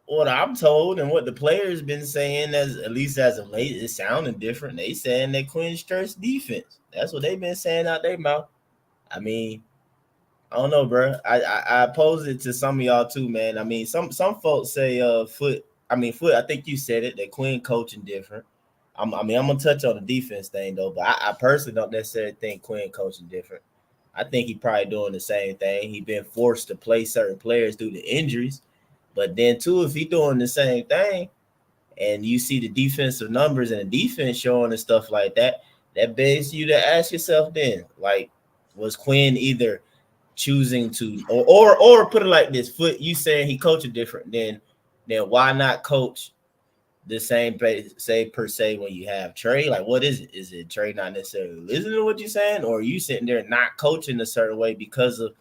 what I'm told and what the players been saying, at least as of late, it's sounding different. They saying that Quinn Sturt's defense. That's what they've been saying out their mouth. I mean, I don't know, bro. I posed it to some of y'all too, man. I mean, some folks say Foot. I think you said it, that Quinn coaching different. I'm gonna touch on the defense thing though, but I personally don't necessarily think Quinn coaching different. I think he probably doing the same thing. He been forced to play certain players due to injuries. But then, too, if he doing the same thing and you see the defensive numbers and the defense showing and stuff like that, that begs you to ask yourself then, like, was Quinn either choosing to or put it like this, Foot, you saying he coaching different, then why not coach the same say per se when you have Trey? Like, what is it? Is it Trey not necessarily listening to what you're saying, or are you sitting there not coaching a certain way because of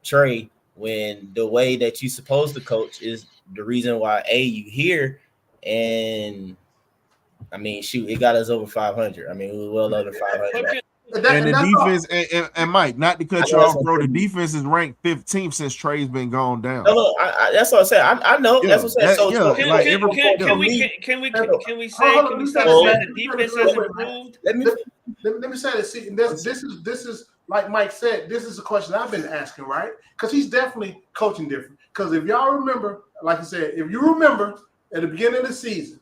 Trey when the way that you're supposed to coach is the reason why you here? And I mean, shoot, it got us over 500. I mean, we were well over 500. And the defense, and Mike, not to cut you off, bro. The defense is ranked 15th since Trey's been gone down. No, that's what I'm saying. I know. Yeah, that's what I'm saying. Can we say that the defense has improved? Let me say this. See, this is like Mike said. This is a question I've been asking, right? Because he's definitely coaching different. Because if y'all remember, like I said, if you remember at the beginning of the season,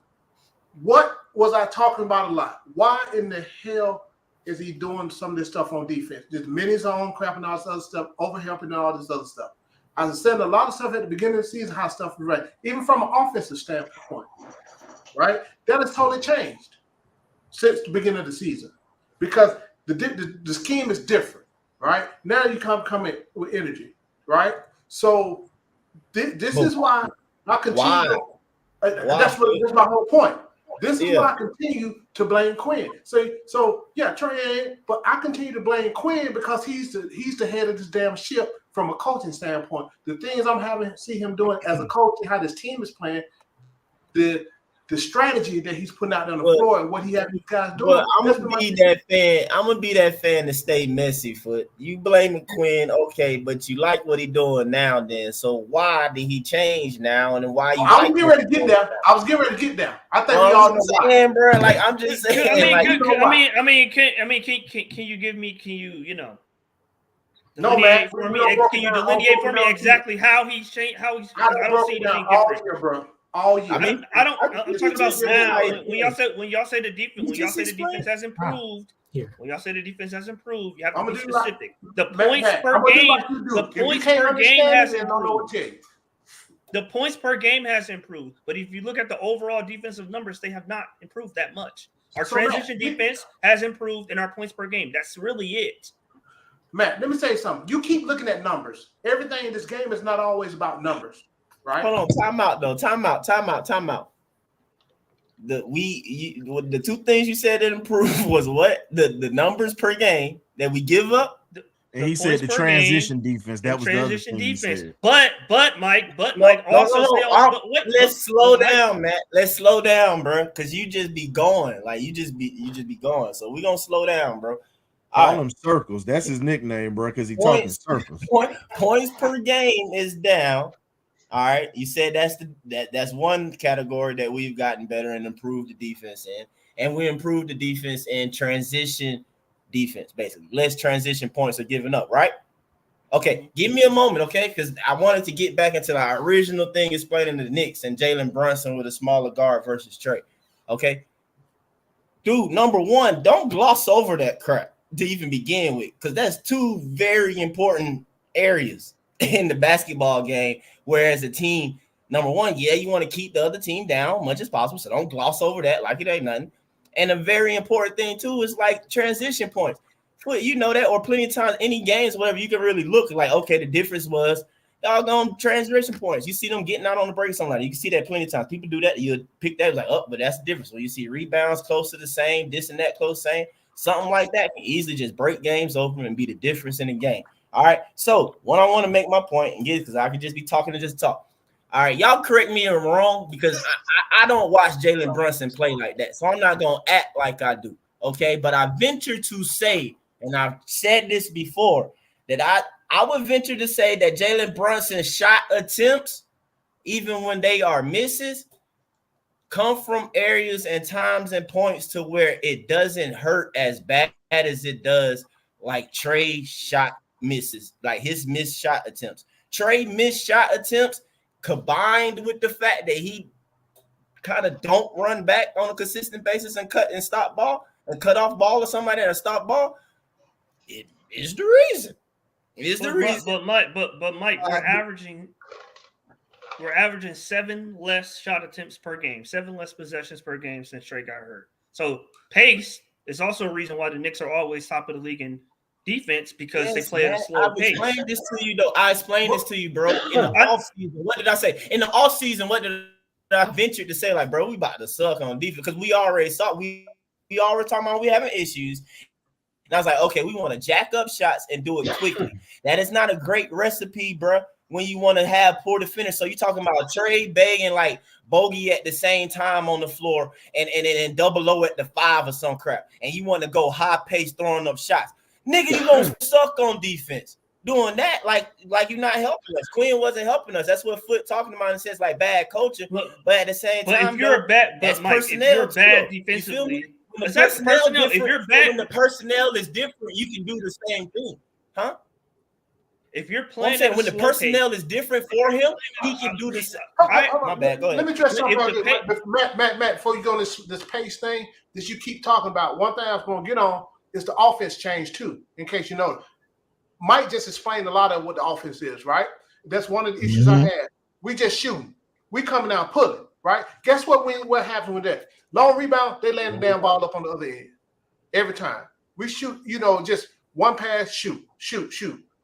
what was I talking about a lot? Why in the hell is he doing some of this stuff on defense? Just mini zone, crap, and all this other stuff, overhelping and all this other stuff. I was saying a lot of stuff at the beginning of the season, how stuff is right, even from an offensive standpoint, right? That has totally changed since the beginning of the season because the scheme is different, right? Now you come in with energy, right? So this is why I continue. That's my whole point. This is why I continue to blame Quinn. So yeah, Trey, but I continue to blame Quinn because he's the head of this damn ship from a coaching standpoint. The things I'm having to see him doing as a coach and how this team is playing, the strategy that he's putting out on the floor and what he has these guys doing. Well, I'm gonna be that fan to stay messy. Foot, you blaming Quinn, okay, but you like what he doing now. Then, so why did he change now? And then why you? I was getting ready to get there. I think we all know why, bro. Like I'm just saying. Can you give me? Can you know? No, man. For me, can you delineate for me exactly how he's changed? How he's? I don't see anything different, year, bro. All year. I'm talking about now. When y'all say the defense has improved. When y'all say the defense has improved, you have to be specific. The points per game. The points per game has improved. The points per game has improved, but if you look at the overall defensive numbers, they have not improved that much. Our transition defense has improved, and our points per game. That's really it. Matt, let me say something. You keep looking at numbers. Everything in this game is not always about numbers. Right. Hold on, time out. The two things you said that improved was what? The numbers per game that we give up. And he said the transition defense. That was the transition defense. But Mike also let's slow down, Matt. Let's slow down, bro. Because you just be going. Like you just be going. So we're gonna slow down, bro. Call him Circles. That's his nickname, bro, because he talking circles. Points per game is down. All right, you said that's one category that we've gotten better and improved the defense in, and we improved the defense in transition defense, basically. Less transition points are given up, right? Okay, give me a moment, okay? Because I wanted to get back into our original thing explaining the Knicks and Jalen Brunson with a smaller guard versus Trey, okay? Dude, number one, don't gloss over that crap to even begin with, because that's two very important areas in the basketball game. Whereas a team, number one, you want to keep the other team down much as possible, so don't gloss over that like it ain't nothing. And a very important thing too is like transition points. You know that, or plenty of times, any games, whatever, you can really look like, okay, the difference was doggone transition points. You see them getting out on the break or something like that. You can see that plenty of times. People do that. You pick that like, but that's the difference. When you see rebounds close to the same, this and that close same, something like that can easily just break games open and be the difference in the game. All right, so what I want to make my point and get, because I could just be talking to just talk. All right, y'all correct me if I'm wrong, because I don't watch Jalen Brunson play like that, so I'm not going to act like I do, okay? But I venture to say, and I've said this before, that I would venture to say that Jalen Brunson's shot attempts, even when they are misses, come from areas and times and points to where it doesn't hurt as bad as it does like Trey shot misses, like his missed shot attempts. Trey missed shot attempts combined with the fact that he kind of don't run back on a consistent basis and cut and stop ball and cut off ball or something like that, or stop ball. It is the reason. It is the reason. But Mike, we're averaging 7 less shot attempts per game, 7 less possessions per game since Trey got hurt. So pace is also a reason why the Knicks are always top of the league in defense, because they play at a slower pace. I explained this to you, though. I explained this to you, bro. In the offseason, what did I say? In the offseason, what did I ventured to say, like, bro, we about to suck on defense because we already saw we already talking about we having issues. And I was like, okay, we want to jack up shots and do it quickly. That is not a great recipe, bro, when you want to have poor defenders. So you're talking about Trey, Bay, and like Bogey at the same time on the floor and double low at the 5 or some crap. And you want to go high pace throwing up shots. Nigga, you gonna suck on defense. Doing that, like you're not helping us. Quinn wasn't helping us. That's what Foot talking about and says like bad coaching. But at the same time, if you're that's Mike, personnel. if you're bad too. defensively, When the personnel. If you're bad, when the personnel is different, you can do the same thing, huh? If you're playing, saying when the personnel is different for him, he can do this. My bad. Go ahead. Let me address something. Matt, before you go on this pace thing that you keep talking about, one thing I was going to get on is the offense change too. In case you know, Mike just explained a lot of what the offense is, right? That's one of the issues I had. We just shooting. We coming out pulling, right? Guess what happened with that? Long rebound, they land the damn ball up on the other end. Every time. We shoot, just one pass, shoot.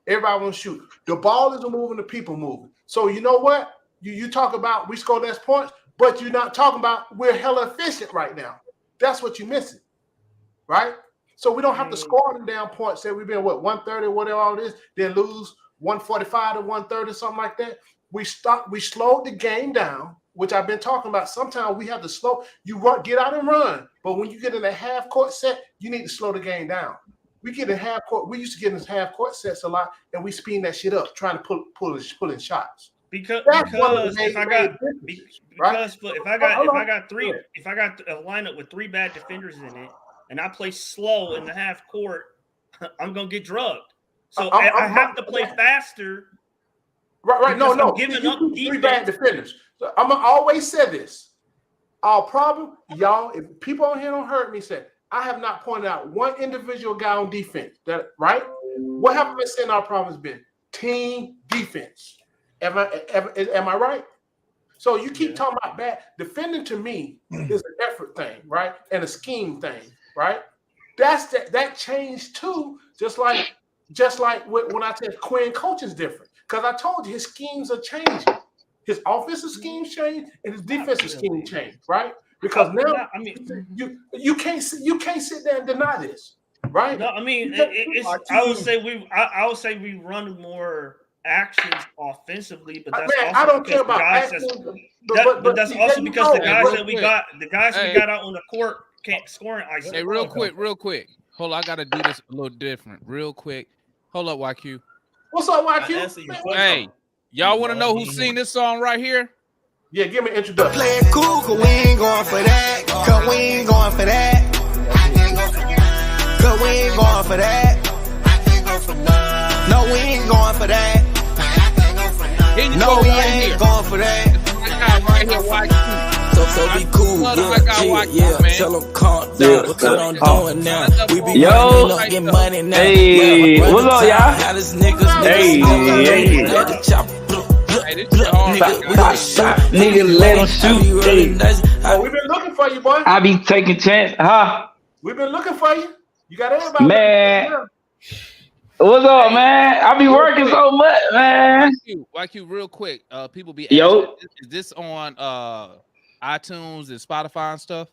Everybody wants to shoot. The ball isn't moving, the people moving. So you know what? You talk about we score less points, but you're not talking about we're hella efficient right now. That's what you're missing, right? So we don't have to score them down points. Say we've been 130 or whatever all it is, then lose 145 to 130, something like that. We slowed the game down, which I've been talking about. Sometimes we have to slow. Get out and run, but when you get in a half court set, you need to slow the game down. We get in half court. We used to get in half court sets a lot, and we speeding that shit up, trying to pull in shots. Because if I got a lineup with 3 bad defenders in it, and I play slow in the half court, I'm gonna get drugged. So I have to play faster. Right. No. I'm giving up 3 bad defenders. So I'm gonna always say this. Our problem, y'all, if people on here don't hurt me, say I have not pointed out one individual guy on defense. That right? What have I been saying our problem has been? Team defense. Am I right? So you keep talking about bad defending. To me is an effort thing, right? And a scheme thing, right? That changed too. Just like when I said Quinn coaching is different, because I told you his schemes are changing. His offensive schemes change and his defensive scheme change, right? Because now you can't sit there and deny this, right? No, I mean I would say we run more actions offensively, but that's also I don't care about actions. But that's also because the guys we got out on the court can't score in isolation. Hey, real quick. Hold on, I gotta do this a little different. Real quick. Hold up, YQ. What's up, YQ? Hey, y'all want to know who sing this song right here? Yeah, give me an introduction. Play it cool, cause we ain't going for that. Cause we ain't going for that. Cause we ain't going for that. No, we ain't going for that. No, we ain't going for that. Right here, YQ. So be cool, tell them calm down, what I'm doing now. We be getting money now. Hey, what's up, y'all? Hey. Nigga, let them shoot. Oh, we've been looking for you, boy. I be taking chance, huh? We've been looking for you. You got everybody. Man, what's up, man? I be working so much, man. YQ, real quick. People be asking, is this on iTunes and Spotify and stuff?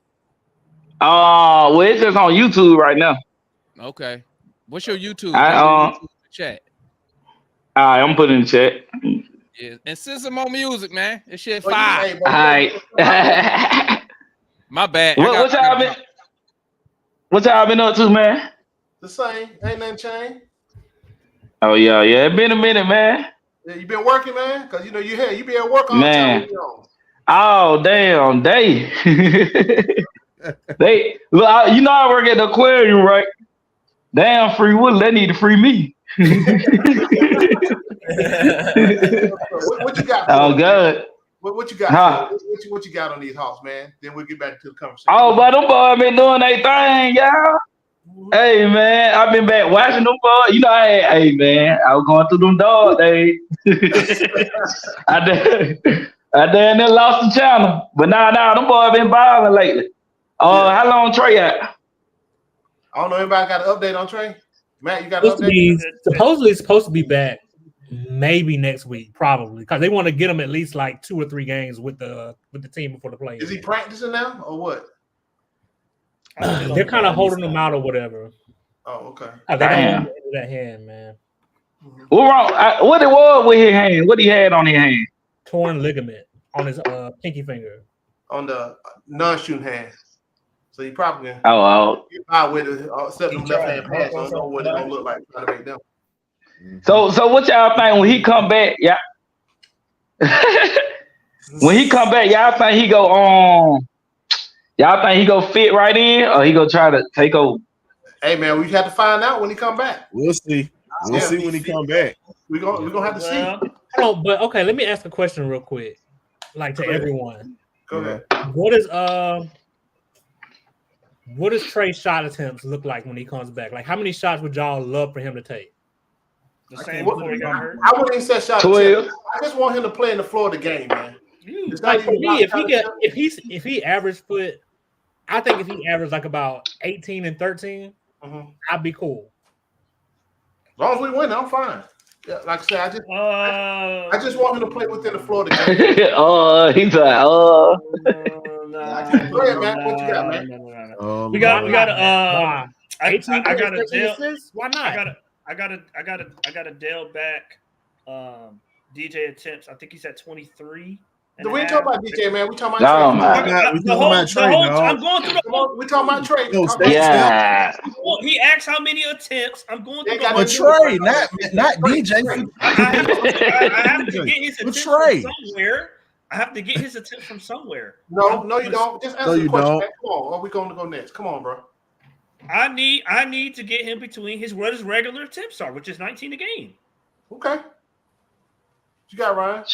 Well, it's just on YouTube right now. Okay. What's your YouTube? Chat. All right, I'm putting in the chat. Yeah, and send some more music, man. This shit fire. All right. My bad. What y'all been up to, man? The same. Ain't nothing changed. Oh yeah. It been a minute, man. Yeah, you been working, man? Because you be at work all the time. Oh damn, they look. I work at the aquarium, right? Damn, free Wood. They need to free me. What you got? Oh God. What you got? Huh? What you got on these hawks, man? Then we'll get back to the conversation. Oh, but them boys been doing their thing, y'all. Hey man, I've been back watching them boys. Hey man, I was going through them dog days. I then lost the channel, but now them boys been balling lately. How long Trey at? I don't know. Anybody got an update on Trey? Matt, you got an update? Supposedly it's supposed to be back. Maybe next week, probably, because they want to get him at least like 2 or 3 games with the team before the play. Is he practicing now or what? They're kind of holding him out or whatever. Oh, okay. They don't want him to enter that hand, man. What wrong? What it was with his hand? What he had on his hand? Torn ligament on his pinky finger. On the non-shooting hand. So he probably get out with it, except them left hand pass. I don't know what it gonna look like trying to make them. So what y'all think when he come back? Yeah. When he come back, y'all think he go on? Y'all think he go fit right in, or he go try to take over? Hey man, we have to find out when he come back. We'll see. We'll see when he come back. We're gonna have to see. Oh, but okay, let me ask a question real quick, like to everyone. Go ahead. What does Trey's shot attempts look like when he comes back? Like, how many shots would y'all love for him to take? The same before he got hurt. I wouldn't even say shot attempts. I just want him to play in the floor of the game, man. Like for me, if he averaged I think if he averaged like about 18 and 13, I'd be cool. As long as we win, I'm fine. Yeah, like I said, I just want him to play within the floor of the game. He's like, Go ahead, man. What you got, man? We got I 18, gotta Dale. Why not? I gotta Dale back DJ attempts. I think he's at 23. We ain't talking about DJ, man. We talking about Trey. I'm going through the. We talking about Trey. He asked how many attempts. I'm going through the. Trey, not DJ. I have to get his attempts from somewhere. I have to get his attempts from somewhere. No, you don't. Just answer the question. Man. Come on, are we going to go next? Come on, bro. I need to get him between what his regular attempts are, which is 19 a game. Okay. What you got, Ryan?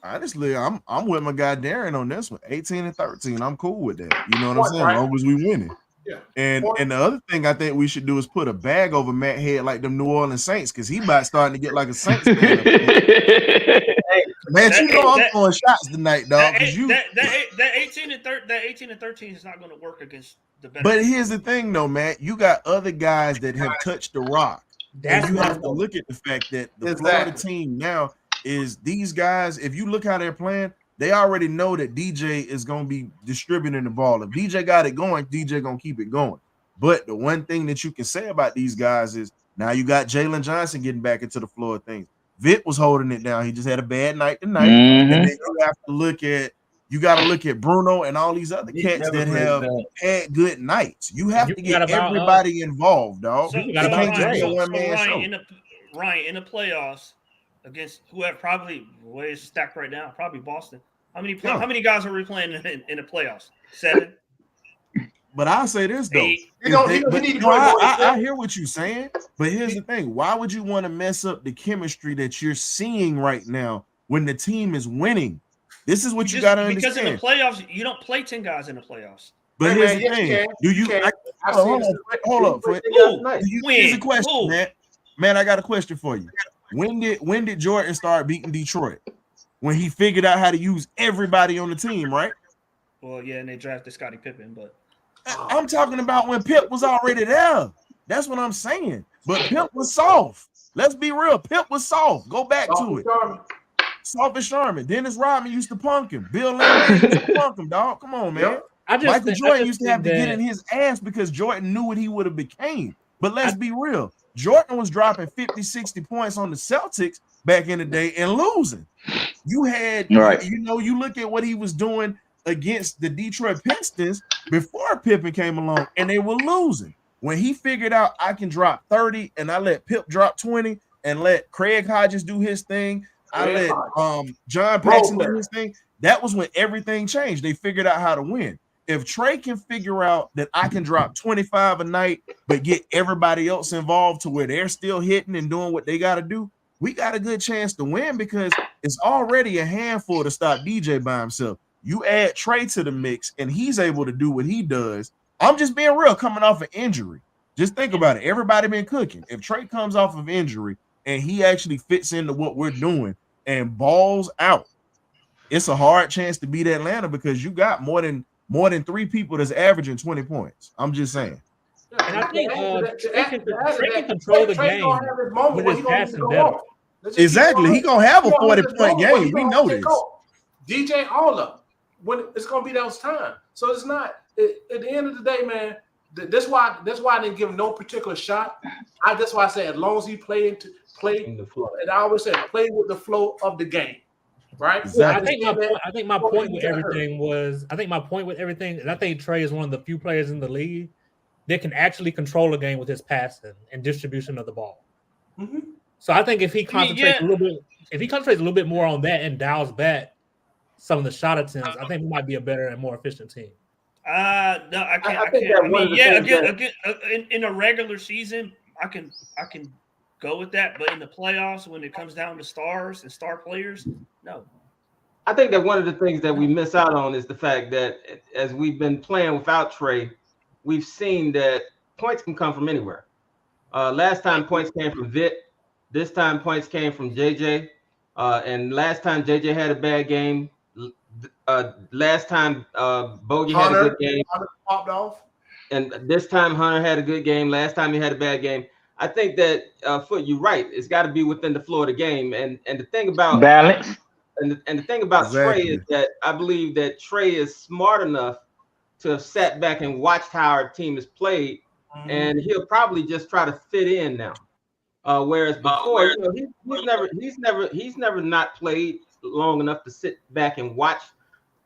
Honestly, I'm with my guy Darren on this one. 18 and 13. I'm cool with that. You know what I'm saying? As long as we winning. Yeah. And the other thing I think we should do is put a bag over Matt's head like them New Orleans Saints, because he about starting to get like a Saints fan. Man, I'm throwing shots tonight, dog. That 18 and 13 is not going to work against the better. But here's the thing, though, Matt. You got other guys that have touched the rock. And you have to look at the fact that the Florida team now is these guys. If you look how they're playing, they already know that DJ is going to be distributing the ball. If DJ got it going, DJ going to keep it going. But the one thing that you can say about these guys is now you got Jalen Johnson getting back into the floor of things. Vitt was holding it down. He just had a bad night tonight. And then you got to look at Bruno and all these other cats that have had good nights. You have to get everybody involved, dog. So can't just be a one-man show. Ryan, in the playoffs against whoever probably is stacked right now, probably Boston. How many guys are we playing in the playoffs? 7. But I'll say this though. I hear what you're saying, but here's the thing: why would you want to mess up the chemistry that you're seeing right now when the team is winning? This is what you got to understand. Because in the playoffs, you don't play 10 guys in the playoffs. But here's the thing: hold up. Here's a question, man. Man, I got a question for you. When did Jordan start beating Detroit? When he figured out how to use everybody on the team, right? Well, yeah, and they drafted Scottie Pippen, but I'm talking about when Pip was already there. That's what I'm saying. But Pip was soft. Let's be real. Pip was soft. Go back to it. Soft as Sherman. Dennis Rodman used to punk him. Bill Laimbeer used to punk him, dog. Come on, man. Michael Jordan used to have to get in his ass because Jordan knew what he would have became. But let's be real. Jordan was dropping 50, 60 points on the Celtics back in the day and losing. You had, you look at what he was doing against the Detroit Pistons before Pippen came along, and they were losing. When he figured out I can drop 30 and I let Pip drop 20 and let Craig Hodges do his thing, I let John Paxson do his thing, that was when everything changed. They figured out how to win. If Trey can figure out that I can drop 25 a night but get everybody else involved to where they're still hitting and doing what they got to do, we got a good chance to win because it's already a handful to stop DJ by himself. You add Trey to the mix, and he's able to do what he does. I'm just being real, coming off an injury. Just think about it. Everybody been cooking. If Trey comes off of injury and he actually fits into what we're doing and balls out, it's a hard chance to beat Atlanta because you got more than 3 people that's averaging 20 points. I'm just saying. And I think Trey can control the game with his passing better. Exactly. He gonna have a 40-point game. We know this. DJ, all of them. When it's gonna be those time. So it's not at the end of the day, man. That's why I didn't give him no particular shot. That's why I said as long as he play in the flow, and I always said play with the flow of the game, right? Exactly. I think my point with everything is I think Trey is one of the few players in the league that can actually control a game with his passing and distribution of the ball. Mm-hmm. So I think if he concentrates a little bit more on that and dials back some of the shot attempts, I think we might be a better and more efficient team. No, I can't. I mean, again, in a regular season, I can go with that, but in the playoffs, when it comes down to stars and star players, no. I think that one of the things that we miss out on is the fact that as we've been playing without Trey, we've seen that points can come from anywhere. Last time points came from Vic. This time points came from JJ. And last time JJ had a bad game. Last time Bogey had a good game. Hunter popped off. And this time Hunter had a good game. Last time he had a bad game. I think that Foot, you're right. It's got to be within the flow of the game. And the thing about balance. And the thing about Trey is that I believe that Trey is smart enough to have sat back and watched how our team has played, and he'll probably just try to fit in now. Whereas before, he's never not played long enough to sit back and watch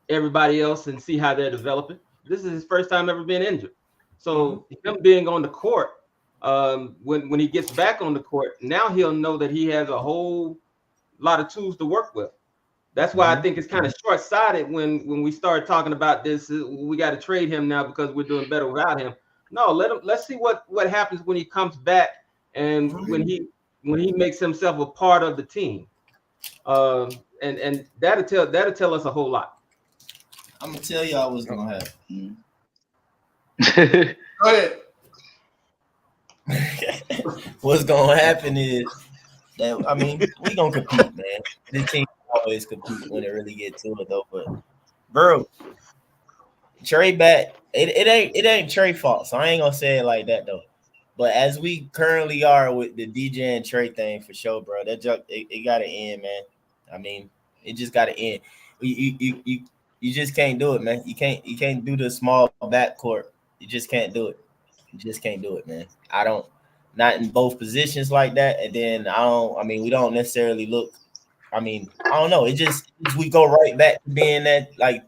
everybody else and see how they're developing. This is his first time ever being injured. So him being on the court, when he gets back on the court, now he'll know that he has a whole lot of tools to work with. That's why I think it's kind of short-sighted when we start talking about this. We got to trade him now because we're doing better without him. No, let's see what happens when he comes back and when he makes himself a part of the team. And that'll tell us a whole lot. I'm gonna tell y'all what's gonna happen. Go ahead. What's gonna happen is that we gonna compete, man. The team always compete when it really get to it, though. But bro, Trey back. It ain't Trey fault, so I ain't gonna say it like that though. But as we currently are with the DJ and Trey thing, for sure, bro, that junk it gotta end, man. I mean, it just gotta end. You just can't do it, man. You can't do the small backcourt. You just can't do it. You just can't do it, man. Not in both positions like that. And then we don't necessarily look. I don't know. We go right back to being that like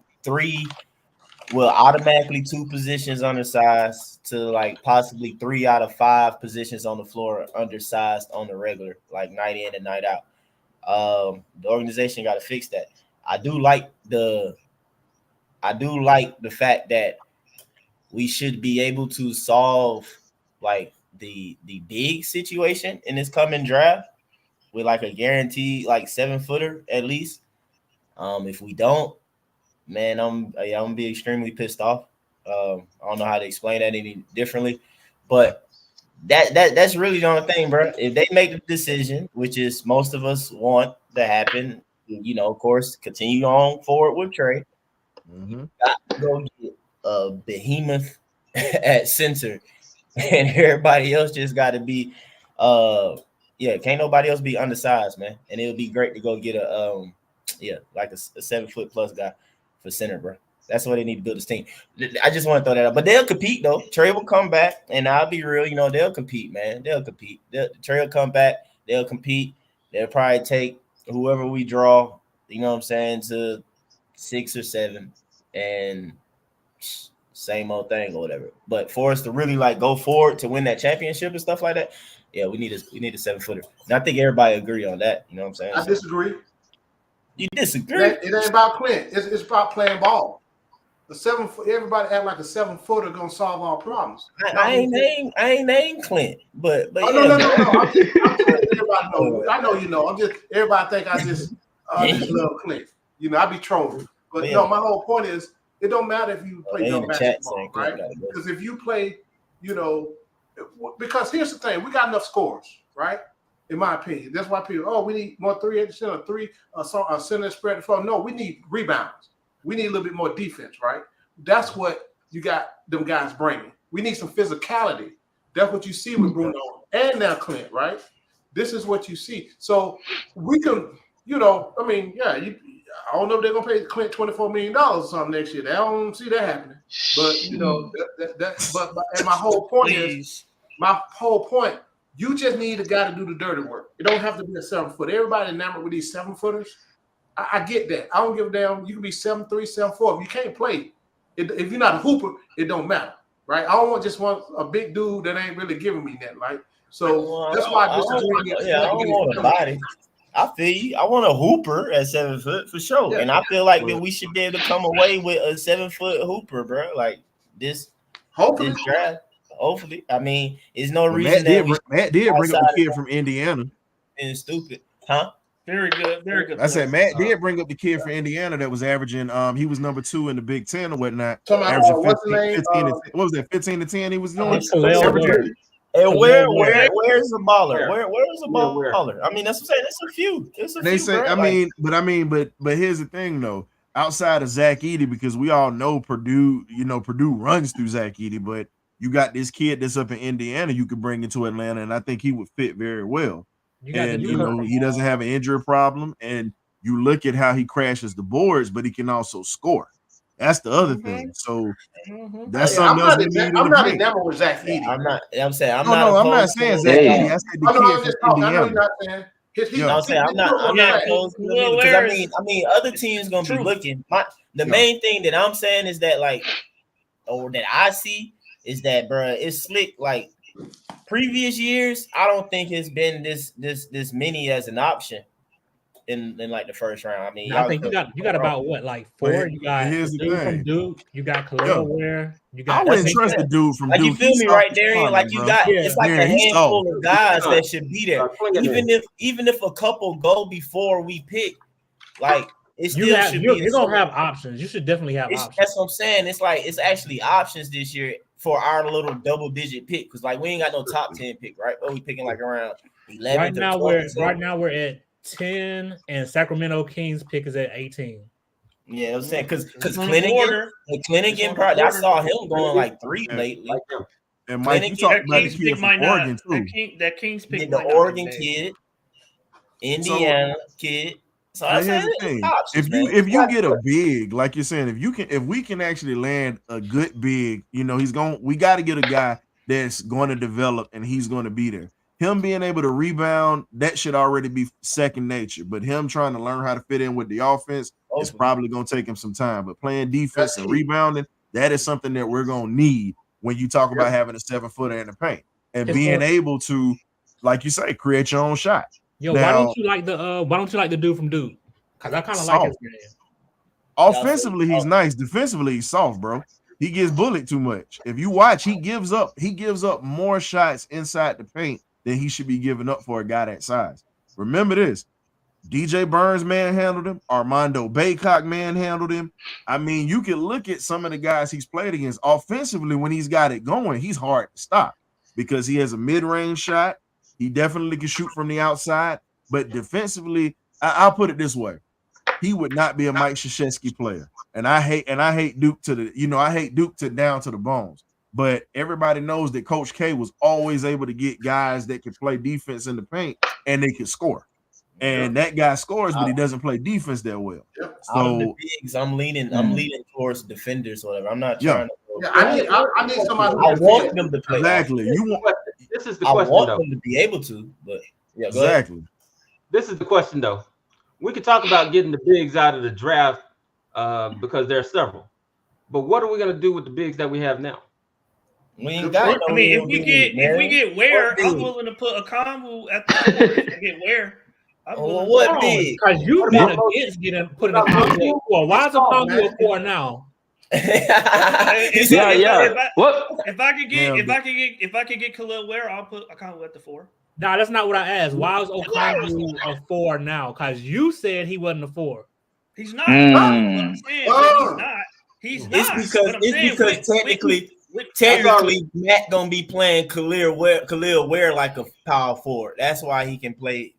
automatically 2 positions undersized to like possibly 3 out of 5 positions on the floor undersized on the regular, like night in and night out. The organization got to fix that. I do like the fact that we should be able to solve like the big situation in this coming draft with like a guaranteed like 7-footer at least. If we don't, man, I'm gonna be extremely pissed off. I don't know how to explain that any differently, but that's really the only thing, bro. If they make the decision, which is most of us want to happen, of course, continue on forward with Trey. Got to go get a behemoth at center, and everybody else just got to be, can't nobody else be undersized, man. And it'll be great to go get like a 7-foot plus guy for center, bro. That's what they need to build this team. I just want to throw that out. But they'll compete, though. Trey will come back, and I'll be real. They'll compete, man. They'll compete. Trey will come back. They'll compete. They'll probably take whoever we draw, to 6 or 7, and same old thing or whatever. But for us to really like go forward to win that championship and stuff like that, yeah, we need a 7-footer. And I think everybody agree on that. You know what I'm saying? I disagree. You disagree? It ain't about Clint. It's about playing ball. Everybody act like a 7-footer gonna solve all problems. I ain't named Clint, but no. I'm just everybody know. I know you know. Everybody think I just love Clint. I be trolling. But my whole point is it don't matter if you play young basketball, right? Because if you play, because here's the thing, we got enough scores, right? In my opinion. That's why people, we need more 3 center spread the floor. No, we need rebounds. We need a little bit more defense, right? That's what you got them guys bringing. We need some physicality. That's what you see with Bruno and now Clint, right? this is what you see. So we can, I mean, yeah, I don't know if they're gonna pay Clint $24 million or something next year. I don't see that happening. But but and my whole point is, you just need a guy to do the dirty work. It don't have to be a 7-foot. Everybody enamored with these 7-footers. I get that. I don't give a damn. You can be 7'3", 7'4". If you can't play, if you're not a hooper, it don't matter, right? I don't want a big dude that ain't really giving me that, right? So that's why I disagree. I don't want a body. I feel you. I want a hooper at 7 foot for sure, and I feel like that we should be able to come away with a 7-foot hooper, bro. Like this. Hopefully, this draft. Hopefully, I mean, there's no reason Matt did bring up the kid from Indiana. And stupid, huh? Very good, very good. I said Matt did bring up the kid from Indiana that was averaging. He was number 2 in the Big Ten or whatnot. Averaging 15 what was that? 15 to 10. He was doing. And where's the baller? Where's the baller? I mean, that's what I'm saying. It's a few. They say. But here's the thing though. Outside of Zach Edey, because we all know Purdue. Purdue runs through Zach Edey, but you got this kid that's up in Indiana. You could bring into Atlanta, and I think he would fit very well. He doesn't have an injury problem, and you look at how he crashes the boards, but he can also score. That's the other thing. So that's something else. I'm not enamored with Zach Edey. I'm not saying I'm not saying Zach Edey. I said the kid from Indiana. I'm not opposed to him because I mean, other teams gonna be looking. The main thing that I'm saying is that that I see is that, bro, it's slick. Like previous years, I don't think it's been this many as an option in like the first round. I mean, I think you got about what, like 4? You got dude from Duke, you got Khalil Ware, you got. I wouldn't trust the dude from Duke. You feel me, right, Darian? Like you got, it's like a handful of guys that should be there. Even if a couple go before we pick, like it still should be. You're gonna have options. You should definitely have options. That's what I'm saying. It's like it's actually options this year for our little double-digit pick because like we ain't got no top 10 pick, right? But we picking like around 11. Right now we're at 10, and Sacramento Kings pick is at 18. Yeah, I'm saying because Clinigan probably I saw him going like 3 lately. And Mike, you talked about the kid from Oregon too. That Kings pick, the Oregon kid, Indiana kid. So here's the thing: if you get a big, like you're saying, if we can actually land a good big, we got to get a guy that's going to develop and he's going to be there. Him being able to rebound, that should already be second nature. But him trying to learn how to fit in with the offense is probably going to take him some time. But playing defense and rebounding, that is something that we're going to need when you talk about having a 7-footer in the paint and being able to, like you say, create your own shot. Yo, why don't you like the dude from Duke? Because I kind of like his game. Offensively, he's nice. Defensively, he's soft, bro. He gets bullied too much. If you watch, he gives up more shots inside the paint than he should be giving up for a guy that size. Remember this: DJ Burns manhandled him. Armando Baycock manhandled him. I mean, you can look at some of the guys he's played against. Offensively, when he's got it going, he's hard to stop because he has a mid-range shot. He definitely can shoot from the outside, but defensively, I'll put it this way: he would not be a Mike Krzyzewski player. And I hate Duke I hate Duke to down to the bones. But everybody knows that Coach K was always able to get guys that could play defense in the paint and they could score. And that guy scores, but he doesn't play defense that well. So the bigs, I'm leaning towards defenders or whatever. I'm not trying to. I need somebody. I want them to play. Exactly. This is the question. I want them to be able to, but yeah, exactly. This is the question, though. We can talk about getting the bigs out of the draft because there are several. But what are we going to do with the bigs that we have now? We ain't got. I mean, if we get Ware, I'm willing to put a combo at the 4. If we get Ware. What big? Because you've been against putting a combo at 4. Why is a combo at 4 now? If I could get Khalil Ware, I'll put a combo at the 4. No, that's not what I asked. Why is Okongwu a 4 now? Because you said he wasn't a 4. He's not. I'm saying, he's not. It's because technically, Matt gonna be playing Khalil Ware like a power forward. That's why he can play.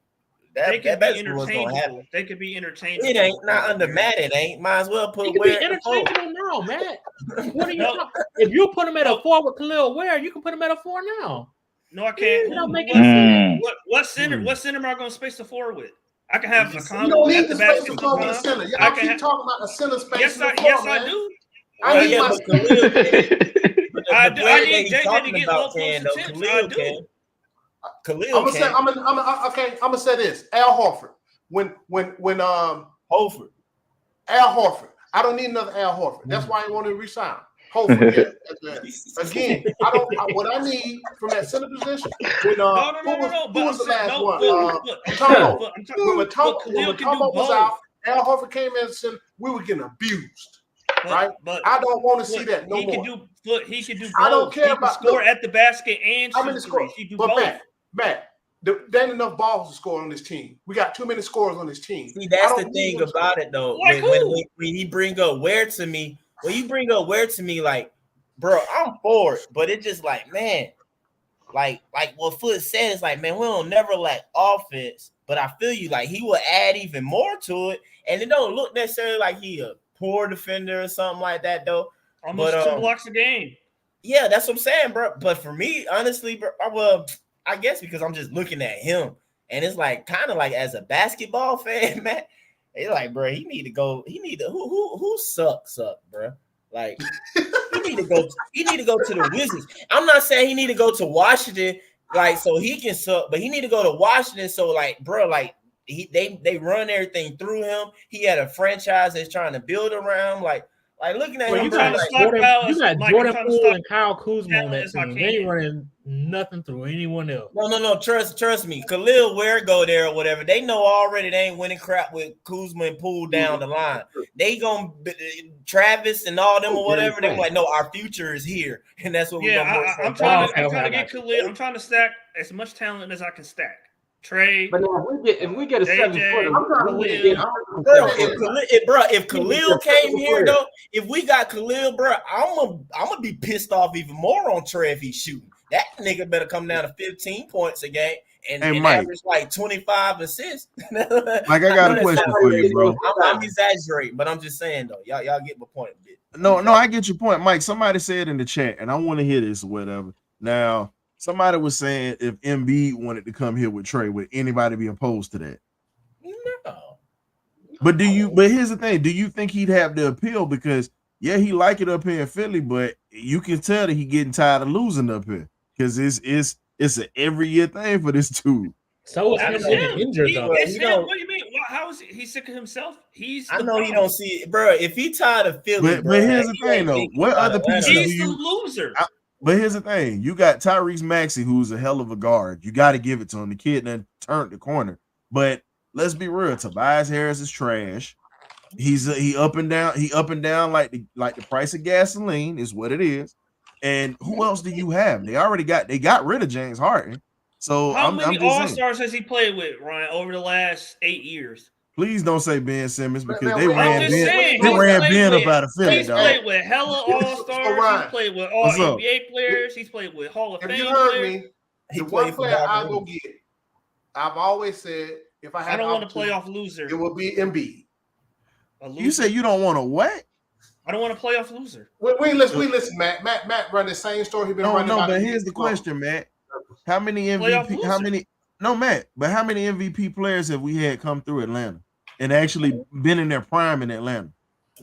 They could be interchangeable. They could be interchangeable. It ain't not under Matt. It ain't. Might as well put Ware. Interchangeable now, Matt. What are you talking? If you put him at a 4 with Khalil Ware, you can put him at a 4 now. No, I can't. What center? What center am I going to space the floor with? I can have a combo. You don't need at the to space basket the floor with the sometime. center. Y'all keep talking about the center space. Yes, the floor, man. I do. I need my. I need JJ to get low post attempts. I do. I'm gonna say this. Al Horford. When Horford. Al Horford. I don't need another Al Horford. That's why I want to resign. Horford. Again, what I need from that center position. When, who was the last one? When Mutombo was out, Al Horford came in and said we were getting abused. Right? But I don't want to see that no more. He can do both. I don't care about score at the basket and shoot threes. He do both. Matt, there ain't enough balls to score on this team. We got too many scorers on this team. See, that's the thing about it, though. When you bring up Ware to me, like, bro, I'm for it, but it just like, man, like what Foot said is like, man, we don't never lack offense, but I feel you, like he will add even more to it, and it don't look necessarily like he a poor defender or something like that, though. Almost 2 blocks a game. Yeah, that's what I'm saying, bro. But for me, honestly, bro, I guess because I'm just looking at him, and it's like kind of like as a basketball fan, man, it's like, bro, he need to go. He need to who sucks, bro. Like he need to go to the Wizards. I'm not saying he need to go to Washington, like so he can suck, but he need to go to Washington. So like, bro, like they run everything through him. He had a franchise that's trying to build around, like looking at him. You got Jordan Poole and Kyle Kuzma on that team. They ain't running nothing through anyone else. No. Trust me. Khalil Ware go there or whatever. They know already they ain't winning crap with Kuzma and Poole down the line. They gonna Travis and all them or whatever. They're like, no, our future is here, and that's what we're gonna. I'm trying to get Khalil. I'm trying to stack as much talent as I can stack. Trey, but now if we get a 7-footer, if Khalil came here though, if we got Khalil, bro, I'm gonna be pissed off even more on Trey if he's shooting. That nigga better come down to 15 points a game and average like 25 assists. Like I got a question for you, bro. I'm exaggerating, but I'm just saying though, y'all get my point a bit. No, I get your point, Mike. Somebody said in the chat, and I want to hear this or whatever. Now. Somebody was saying if Embiid wanted to come here with Trey, would anybody be opposed to that? No. But here's the thing: do you think he'd have the appeal? Because yeah, he like it up here in Philly, but you can tell that he getting tired of losing up here because it's an every year thing for this dude. So it's him getting injured though. What do you mean? How is he sick of himself? I know he don't see it, bro. If he tired of Philly, but here's the thing though: what other pieces? He's the loser. But here's the thing: you got Tyrese Maxey, who's a hell of a guard. You got to give it to him. The kid then turned the corner. But let's be real: Tobias Harris is trash. He up and down. He up and down like the price of gasoline is what it is. And who else do you have? They got rid of James Harden. So how many All-Stars has he played with, Ryan, over the last 8 years? Please don't say Ben Simmons because they ran Ben up out of Philly. He's played with hella All-Stars. He's played with all NBA players. He's played with Hall of Fame players. If you heard me, the one player I go get, I've always said, if I it will be Embiid. You say you don't want to what? I don't want to play off loser. We listen, Matt. Matt run the same story he been running. No, but here's the question, Matt. How many MVP? How many? No, Matt. But how many MVP players have we had come through Atlanta and actually been in their prime in Atlanta?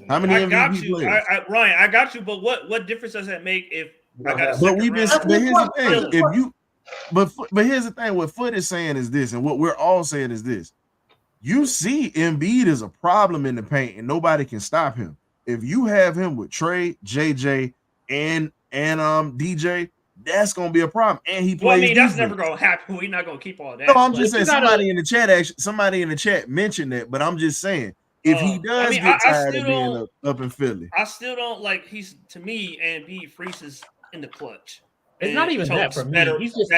How many MVP players? Ryan, I got you. But what difference does that make if I got? But here's the thing. If you, but here's the thing. What Foot is saying is this, and what we're all saying is this. You see, Embiid is a problem in the paint, and nobody can stop him. If you have him with Trey, JJ, and DJ, that's gonna be a problem. And he plays. Well, I mean, that's never gonna happen. We're not gonna keep all that. No, I'm just saying. Somebody in the chat mentioned that, but I'm just saying if he does get tired of being up in Philly, I still don't like. He's to me, and Embiid freezes in the clutch. It's not even that for me. He's just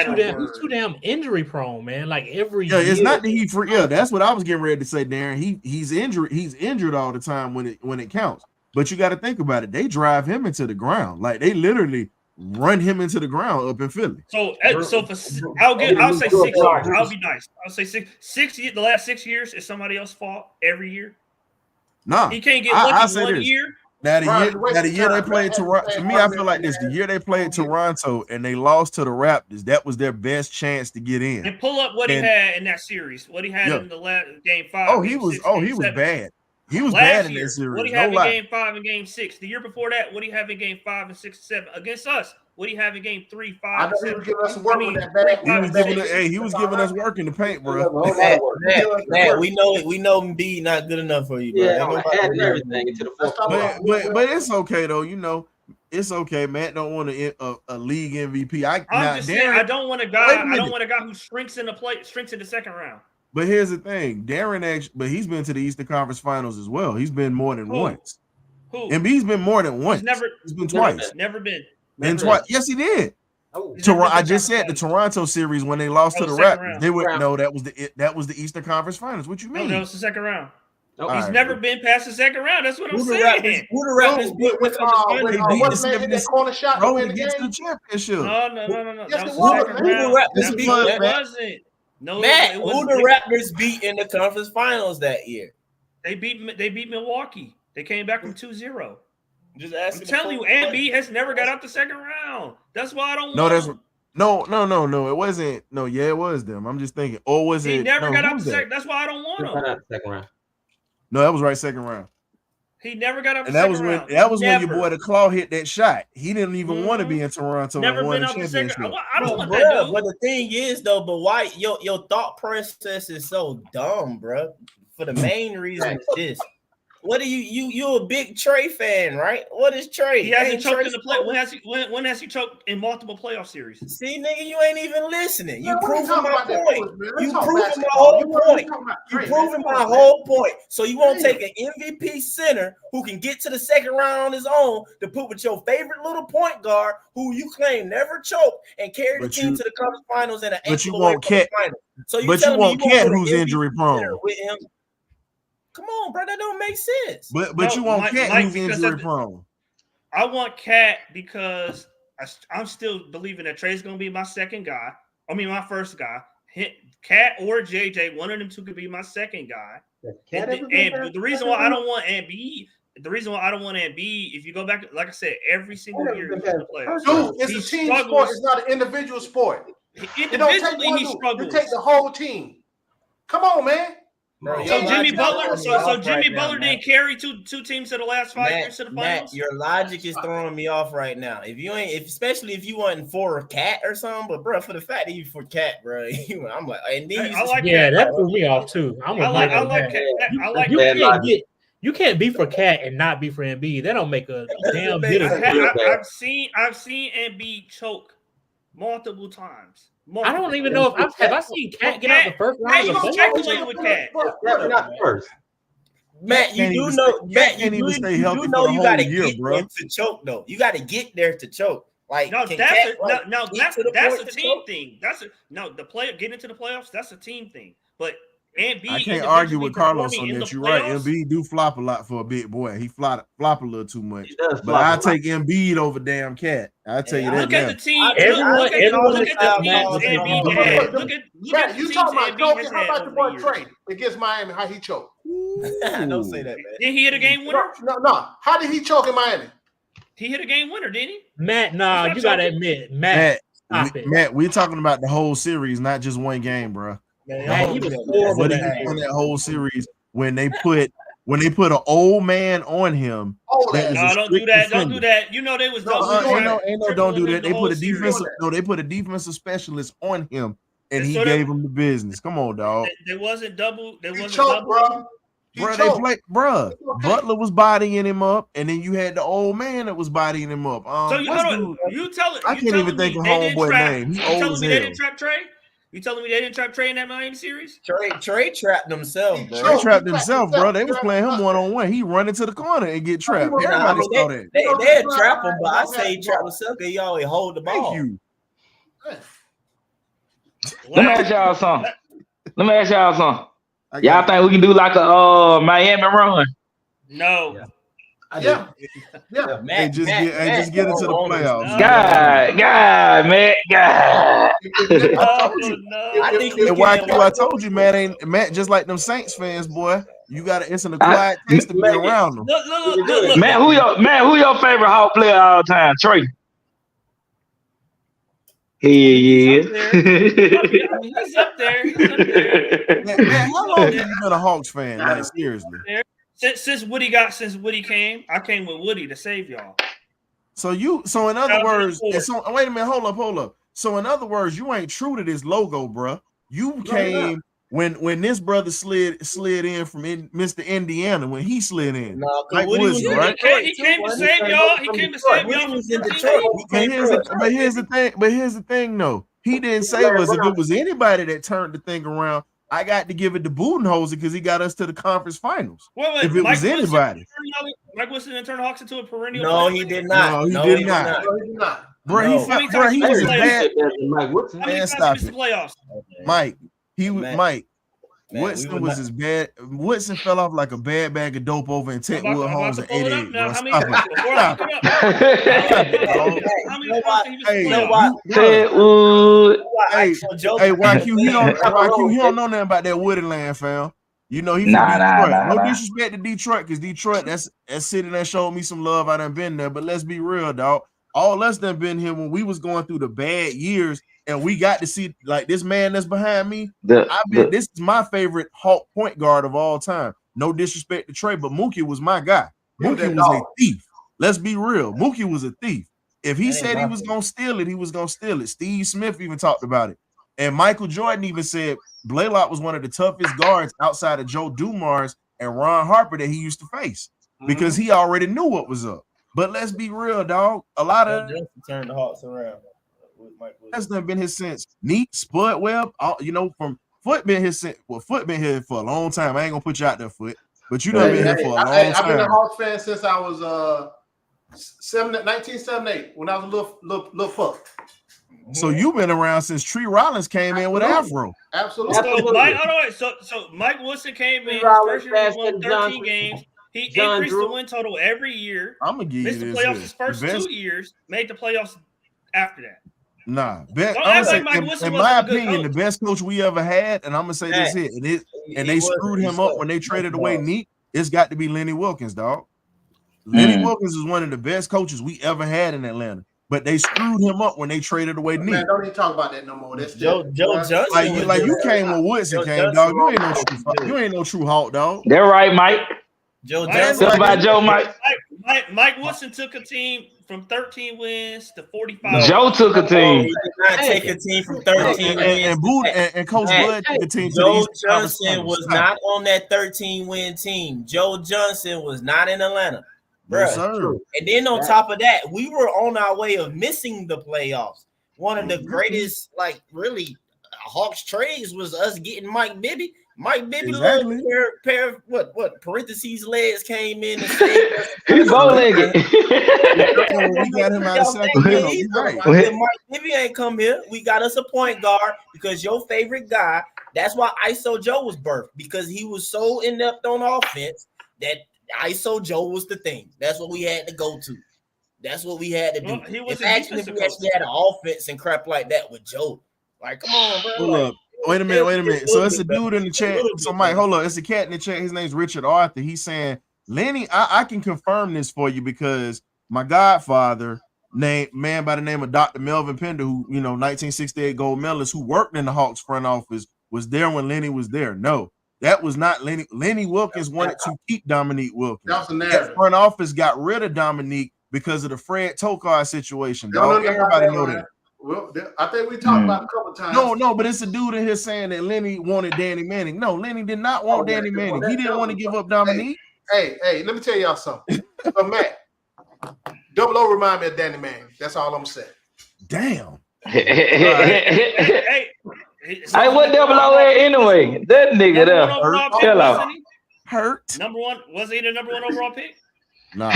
too damn injury prone, man. Like every year. It's not that he free. Yeah, that's what I was getting ready to say, Darren. He's injured all the time when it counts. But you got to think about it. They drive him into the ground. Like they literally run him into the ground up in Philly. So I'll say 6 years. I'll be nice. I'll say 6 years. The last 6 years is somebody else's fault every year. Nah, he can't get lucky one year. Now Brian, the year they played Toronto. To me, I feel like this: the year they played Toronto and they lost to the Raptors, that was their best chance to get in. And pull up what he had in that series. What he had in the last game 5. Oh, game he was. 6, Oh, game he was 7. bad. He was Last bad in year, that series. What he No have in lie. game 5 and game 6? The year before that, what he have in game 5 and 6 and 7 against us? What he have in game 3, 5, I know and he was 7? giving us some work with that bad. He was giving it. Hey, he was giving us work in the paint, bro. Matt, we know Embiid not good enough for you, bro. Yeah, Ain't nobody add really- everything into the fourth. But it's okay though. You know, it's okay. Matt don't want a league MVP. I'm just saying, I don't want a guy. I don't want a guy who shrinks in the second round. But here's the thing, but he's been to the Eastern Conference Finals as well. He's been more than once. Who? Embiid's been more than once. He's been twice. Never been. And twice. Yes, he did. I just said the Toronto series when they lost to the Raptors. They were that was the Eastern Conference Finals. What you mean? No, that was the second round. All He's right, never been past the second round. That's what I'm saying. Who the Raptors beat with What's the name that corner shot to win the gets to game? the championship. No. Yes, That it was was, the second man. round. Raptors beat It Matt? wasn't. No, Matt, it who wasn't. the Raptors beat in the conference finals that year? They beat Milwaukee. They came back from 2-0. Just I'm asking. telling you, Embiid has never got out the second round. That's why I don't No, want that's him. no. It wasn't. No, yeah, it was them. I'm just thinking. Or was it? He never no, got who out was the that? second. That's why I don't want him. Second round. No, that was right second round. He never got out the And that second was round. when when your Never. boy the Claw hit that shot. He didn't even want to be in Toronto Never and won been a out the second. championship. I don't want that Bruh, dude. but the thing is though, but why your thought process is so dumb, bro? For the main reason is this. What are you a big Trey fan, right? What is Trey? He hasn't Ain't choked Trey in the play. When has he choked in multiple playoff series? See, nigga, you ain't even listening. You Man, what are you proving talking my about that point. for, man? Let's You talk proving my basketball. whole You point. talking about You Trey, proving man. my Come on, whole point. So you won't Damn. take an MVP center who can get to the second round on his own to put with your favorite little point guard who you claim never choked and carry the But team you- to the conference finals and an but you ankle away won't from the Cat- finals. So you but you telling me won't won't Cat put an who's MVP injury center prone. with him? Come on, bro, that don't make sense. But No, you won't Mike- Cat Mike, who's because injury of the- prone. I want Cat because I'm still believing that Trey's going to be my second guy. I mean, my first guy. Cat or JJ, one of them two could be my second guy. And the reason why I don't want Embiid, if you go back, like I said, every single year he's in the playoffs. Dude, it's He a team struggles. sport. It's not an individual sport. It don't take Individually, one he dude. struggles. You take the whole team. Come on, man. Bro, So your Jimmy logic Butler, is throwing me so off Jimmy right now, Butler man. didn't carry two teams to the last 5 years to the finals. Matt, your logic is throwing me off right now. Especially if you wasn't for Cat or something, but bro, for the fact that you for Cat, bro, I'm like, and then I like Yeah, Cat. that threw me off too. I'm with Mike on that. You can't be for Cat and not be for Embiid. That don't make a damn bit of sense. I've seen Embiid choke multiple times. I don't even know if I seen Cat get out the first round. You don't calculate with Cat. Not first. Matt, you do know. Matt, you do stay healthy know for the you whole got to year, get bro. there to choke though. You got to get there to choke. Like No, can that's Cat, a, like, no, get to the that's point a to team choke? thing. Getting into the playoffs, that's a team thing. But Embiid, I can't argue with Carlos on in that. the You're right. playoffs, Embiid do flop a lot for a big boy. He flop a little too much. does But flop a I lot. take Embiid over damn Cat. I'll tell you that look now. at the team. Everyone- Look at everyone the is teams out. Embiid had. Look at Matt, the you teams talking about Embiid choking? has How had about over your boy the years. Trey against Miami? How he choked? Don't say that, man. Did he hit a game winner? No. How did he choke in Miami? He hit a game winner, didn't he? Matt, nah, He's you not gotta choking. admit, Matt, stop it. Matt, we're talking about the whole series, not just one game, bro. Matt, he was horrible What he that did on year. that whole series when they put an old man on him. that is a No, don't do strict that. Don't defender. do that. You know they was double. Ain't no, don't do that. They put a defensive. defensive. No, they put a defensive specialist on him, and he So gave him the business. Come on, dog. There wasn't double. There wasn't choked, double. Bro, they played. Bro, Butler was bodying him up, and then you had the old man that was bodying him up. So you what's hold on. dude- You tell it. I can't even think of homeboy name. He You old telling as me they hell. didn't trap Trey? You telling me they didn't trap Trey in that Miami series? Trey trapped himself, bro. They trapped himself, bro. They was playing him 1-on-1. He run into the corner and get trapped. Everybody saw that. They trap him, but I say he trapped himself because he always hold the ball. Thank you. Let me ask y'all something. Y'all think we can do like a Miami run? No. Yeah. Hey, just get into the playoffs. God, man. Oh, no. I think And YQ, I told you, Matt, just like them Saints fans, boy. You got to. It's an acquired taste to be around them. Look. Man, who your favorite Hawk player of all time? Trey. He is. He's up there. Man, how long have you been a Hawks fan? Like seriously. Since Woody came, I came with Woody to save y'all. So in other words, wait a minute, hold up. So in other words, you ain't true to this logo, bro. You came when this brother slid in from Mr. Indiana when he slid in. No, like Woody was in right? Detroit. He came to save y'all. He came to save y'all. Was in Detroit. But here's the thing, though. He didn't save us. If it was anybody that turned the thing around, I got to give it to Budenholzer because he got us to the conference finals. Wait, if it was anybody. Mike Wilson didn't turn the Hawks into a perennial. No, he did not. No, he did not. Bro, he was as bad. Man, stop it. Mike, Woodson was as bad. Woodson fell off like a bad bag of dope over in Tetwood Homes in '88. Hey, YQ, he don't know nothing about that Woodenland, fam. You know he from Detroit. No disrespect to Detroit, because Detroit, that's city that showed me some love. I done been there, but let's be real, dog. All us done been here when we was going through the bad years, and we got to see like this man that's behind me. This is my favorite Hawk point guard of all time. No disrespect to Trey, but Mookie was my guy. Mookie was a thief. Let's be real. Mookie was a thief. If he said he was gonna steal it, he was gonna steal it. Steve Smith even talked about it, and Michael Jordan even said Blaylock was one of the toughest guards outside of Joe Dumars and Ron Harper that he used to face because he already knew what was up. But let's be real, dog. A lot of turned the Hawks around. That's done been his since. Neat, Spud Webb, from Foot been his since. Well, Foot been here for a long time. I ain't gonna put you out there, Foot, but you done been here for a long time. I've been a Hawks fan since I was 1978 when I was a little fuck. So you've been around since Tree Rollins came in with Afro. Absolutely. So Mike Wilson came in his first year, won 13 games. He increased the win total every year. I'm gonna give missed you the playoffs his first 2 years, made the playoffs after that. Nah, in my opinion, the best coach we ever had, and I'm gonna say this here, they screwed him up when they traded away Neat. It's got to be Lenny Wilkins, dog. Lenny Wilkins is one of the best coaches we ever had in Atlanta, but they screwed him up when they traded away Neat. Man, don't even talk about that no more. That's Joe Johnson. Like you came with Woodson, came, dog. You ain't no true Hawk, dog. They're right, Mike. Joe Johnson. What about Joe, Mike? Mike Wilson took a team from 13 wins to 45. Joe took a team. He did not take a team from 13 wins. And Coach Bud took a team. Joe Johnson was not on that 13-win team. Joe Johnson was not in Atlanta. Bruh. And then on top of that, we were on our way of missing the playoffs. One of the greatest, really, Hawks trades was us getting Mike Bibby. Mike Bibby, little pair of what parentheses legs came in and saved us. He's bow-legged. We got him out of second. Mike Bibby ain't come here. We got us a point guard because your favorite guy. That's why ISO Joe was birthed, because he was so inept on offense that ISO Joe was the thing. That's what we had to go to. That's what we had to do. If we actually had an offense and crap like that with Joe, like, come on, bro. Hold up. Wait a minute. So it's a dude in the chat. So Mike, hold up. It's a cat in the chat. His name's Richard Arthur. He's saying, Lenny, I can confirm this for you because my godfather, man by the name of Dr. Melvin Pender, who 1968 gold medalist, who worked in the Hawks front office, was there when Lenny was there. No, that was not Lenny. Lenny Wilkins wanted to keep Dominique Wilkins. That front office got rid of Dominique because of the Fred Tokar situation. Dog. Everybody know that. Well, I think we talked about it a couple times. No, but it's a dude in here saying that Lenny wanted Danny Manning. No, Lenny did not want Danny Manning. He didn't want to give up Dominique. Hey, let me tell y'all something. So Matt, Double O remind me of Danny Manning. That's all I'm saying. Damn. Hey, what Double O at anyway? That nigga there. Chill out. Hurt. Number one, was he the number one overall pick? Nah.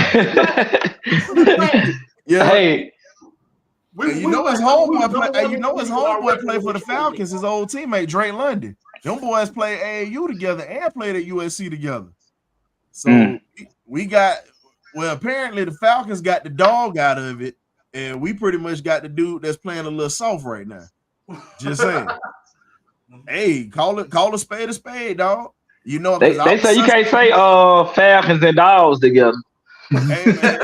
Yeah. Hey. His homeboy played for the Falcons, his old teammate Dre London. Them boys played AAU together and played at USC together. So we got, apparently the Falcons got the dog out of it, and we pretty much got the dude that's playing a little soft right now. Just saying. Hey, call a spade, dog. You know, They say you can't say Falcons and Dogs together. Hey man,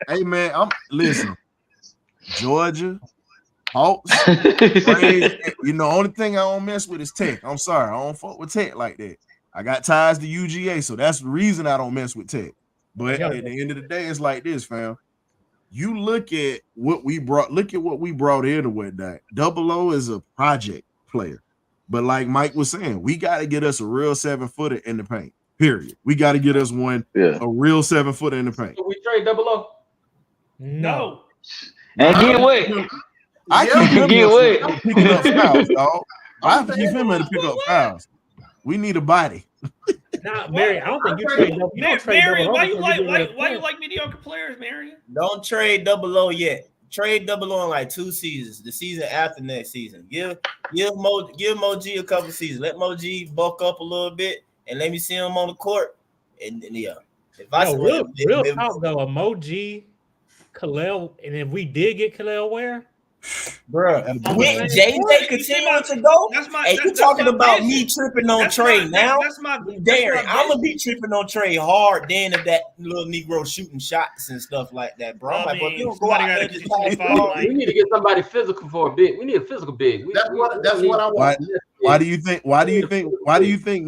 hey man, listen. Georgia, Hawks, Braves. You know, only thing I don't mess with is Tech. I'm sorry, I don't fuck with Tech like that. I got ties to UGA, so that's the reason I don't mess with Tech. But at the end of the day, it's like this, fam. You look at what we brought. Look at what we brought in and whatnot. Double O is a project player, but like Mike was saying, we got to get us a real 7-footer in the paint. Period. We got to get us a real 7-footer in the paint. So we trade Double O? No. And get what? I keep him picking up fouls, dog. I have to keep him to pick up fouls. We need a body. Nah, Mary, I don't think you trade Double O. Mary, why you like mediocre players, Mary? Don't trade Double O yet. Trade Double O in like 2 seasons. The season after next season. Give Mo G a couple seasons. Let Mo G bulk up a little bit and let me see him on the court. And yeah, if real talk though, a Mo G, Khalil, and if we did get Khalil Ware. Bro, JJ continuing to go. And you talking about me tripping on Trey now? Darren, I'm gonna be tripping on Trey hard. Then if that little Negro shooting shots and stuff like that, bro. I'm like, but you don't go out there just we need to get somebody physical for a big. We need a physical big. That's what I want. Why do you think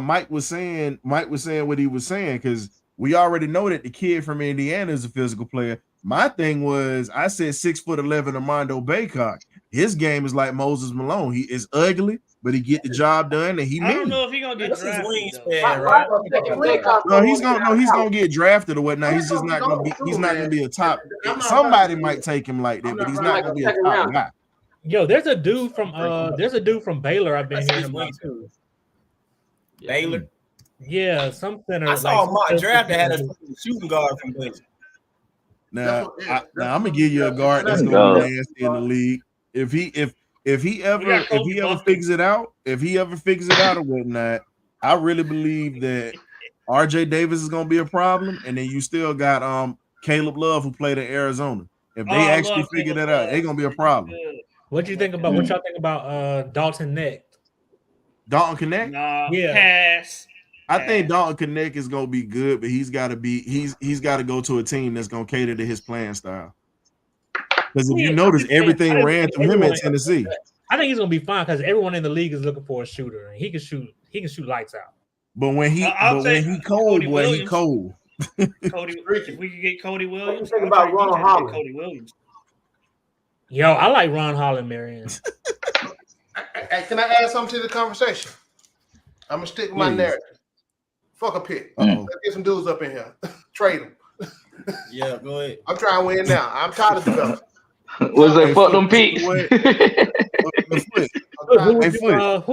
Mike was saying what he was saying? Because we already know that the kid from Indiana is a physical player. My thing was, I said 6'11" Armando Baycock. His game is like Moses Malone. He is ugly, but he get the job done, and he. I don't know if he's gonna get drafted. No, he's gonna get drafted or whatnot. He's just not gonna be. He's not gonna be a top. Somebody might take him like that, but he's not gonna be a top guy. Yo, there's a dude from Baylor. I've been hearing about too. Baylor. Yeah, some center. I saw a mock draft that had a shooting guard from Baylor. Now I'm gonna give you a guard that's gonna be nasty in the league. If he ever figures it out, or whatnot, I really believe that RJ Davis is gonna be a problem, and then you still got Caleb Love who played in Arizona. If they actually figure that out, they're gonna be a problem. What y'all think about Dalton Neck? Dalton Connect? Pass. I think Dalton Connect is gonna be good, but he's got to go to a team that's gonna cater to his playing style. Because if you notice, everything ran through him in Tennessee. I think he's gonna be fine because everyone in the league is looking for a shooter, and he can shoot lights out. But when he cold, boy, he cold. If we could get Cody Williams, think about Ron Holland. Cody Williams. Yo, I like Ron Holland, Marion. Hey, can I add something to the conversation? I'm gonna stick with my narrative. Fuck a pick. Let's get some dudes up in here. Trade them. Yeah, go ahead. I'm trying to win now. I'm tired of developing. Was they fuck them picks? Who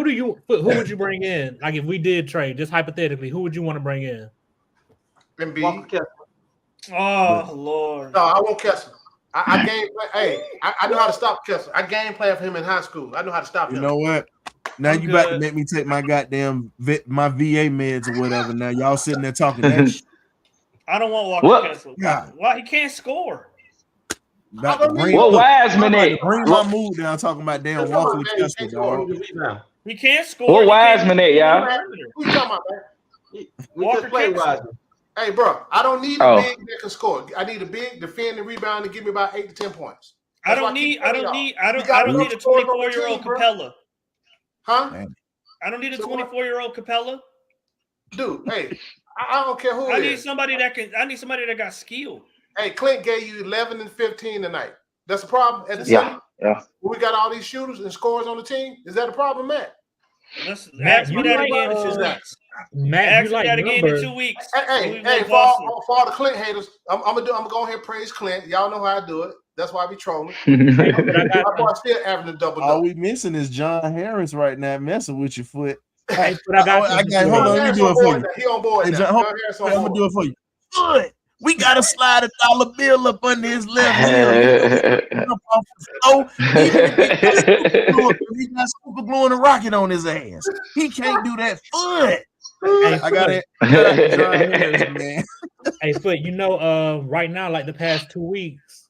would you bring in? Like if we did trade, just hypothetically, who would you want to bring in? Embiid. Oh Lord. No, I won't Kessler. I game plan. Hey, I know how to stop Kessler. I game plan for him in high school. I know how to stop him. You know what? Now you about to make me take my goddamn my VA meds or whatever. Now y'all sitting there talking that shit. I don't want Walker Kessler. Why he can't score? What Wiseman at? Bring my mood down talking about damn Walker Kessler, dog. He can't score. What Wiseman at, y'all? Who you talking about, man? Walker Kessler. Hey, bro, I don't need a big that can score. I need a big defend and rebound and give me about 8 to 10 points. I don't need a 24-year-old Capella. Huh? Man. I don't need a 24-year-old Capella. Dude, hey, I don't care who it is. I need somebody that got skill. Hey, Clint gave you 11 and 15 tonight. That's a problem at the city? Yeah. We got all these shooters and scorers on the team. Is that a problem, Matt? Ask me that again in 2 weeks. Ask me that again in 2 weeks. Hey, for all the Clint haters, I'm gonna go ahead and praise Clint. Y'all know how I do it. That's why I be trolling. My boy still averaging a double. All we missing is John Harris right now messing with your foot. Hey, but hold on, let me do it for you. He on board now. I'm gonna do it for you. Good. We gotta slide a dollar bill up under his left heel. He got super glue and a rocket on his ass. He can't do that foot. Hey, I got it. John Harris, man. Hey, Foot, right now, like the past 2 weeks,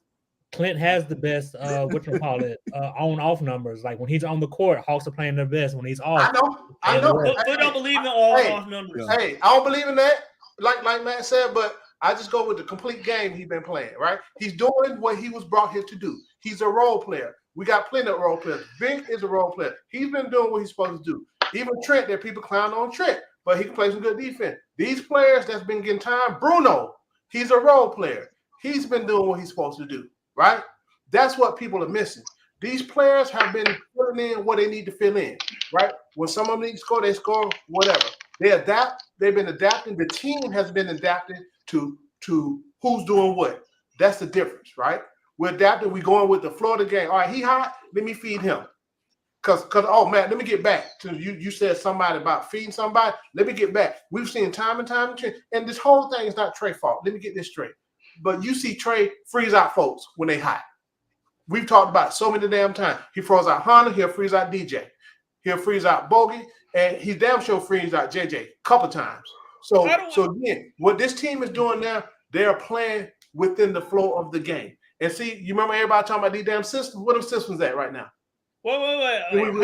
Clint has the best on off numbers. Like when he's on the court, Hawks are playing their best. When he's off, I know. Foot don't believe in off numbers. Hey, I don't believe in that. Like Matt said, but I just go with the complete game he's been playing. Right? He's doing what he was brought here to do. He's a role player. We got plenty of role players. Bink is a role player. He's been doing what he's supposed to do. Even Trent, there people clown on Trent, but he can play some good defense. These players that's been getting time, Bruno, he's a role player. He's been doing what he's supposed to do. Right? That's what people are missing. These players have been filling in what they need to fill in, right? When some of them need to score, they score, whatever. They adapt. They've been adapting. The team has been adapting to who's doing what. That's the difference, right? We're adapting. We're going with the flow of the game. All right, he hot. Let me feed him. Because oh, man, let me get back to you. You said somebody about feeding somebody. Let me get back. We've seen time and time again. And this whole thing is not Trey's fault. Let me get this straight. But you see Trey freeze out folks when they hot. We've talked about it so many damn times. He froze out Hunter. He'll freeze out DJ. He'll freeze out Bogey. And he's damn sure freeze out JJ a couple times. So again, what this team is doing now, they're playing within the flow of the game. And see, you remember everybody talking about these damn systems? What are them systems at right now? Wait. Let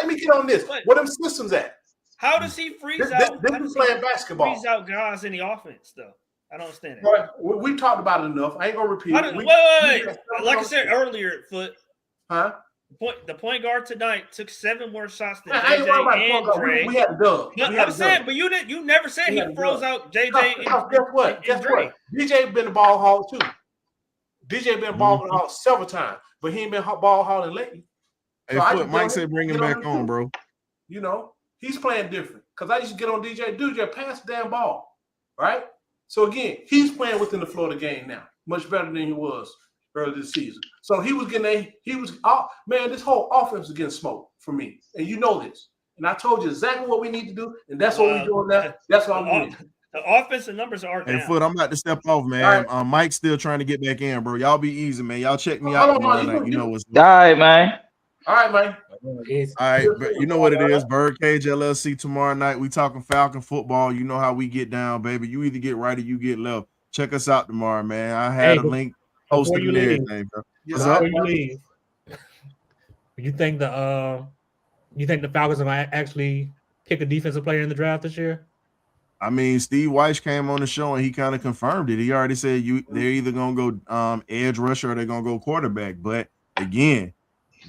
me get on this. What are them systems at? How does he freeze out? This is playing basketball. Freeze out guys in the offense, though. I don't understand that. Right. We talked about it enough. I ain't gonna repeat it. Wait. Like I said earlier, Foot. Huh? The point guard tonight took 7 more shots than I ain't JJ and Dre. We had a dub. I'm saying, but you never said he froze out JJ. Guess what? DJ been the ball hog too. DJ been ball hog several times, but he ain't been ball hogging lately. Hey, Foot, Mike said bring him back on, bro. You know, he's playing different. Because I used to get on DJ. Dude, just pass the damn ball. Right? So again, he's playing within the flow of the game now, much better than he was earlier this season. So he was this whole offense is getting smoked for me, and you know this. And I told you exactly what we need to do, and that's what we're doing now. That's what I'm doing. The offensive numbers are down. Hey, Foot, I'm about to step off, man. Right. Mike's still trying to get back in, bro. Y'all be easy, man. Y'all check me out tomorrow night. You know what's up. All right, man. All right, man. All right, but you know what it is. Birdcage LLC tomorrow night. We talking Falcon football. You know how we get down, baby. You either get right or you get left. Check us out tomorrow, man. I had a link posted and everything, bro. What's up? Before you leave, you think the Falcons are going to actually pick a defensive player in the draft this year? I mean, Steve Weiss came on the show and he kind of confirmed it. He already said they're either going to go edge rusher or they're going to go quarterback. But again,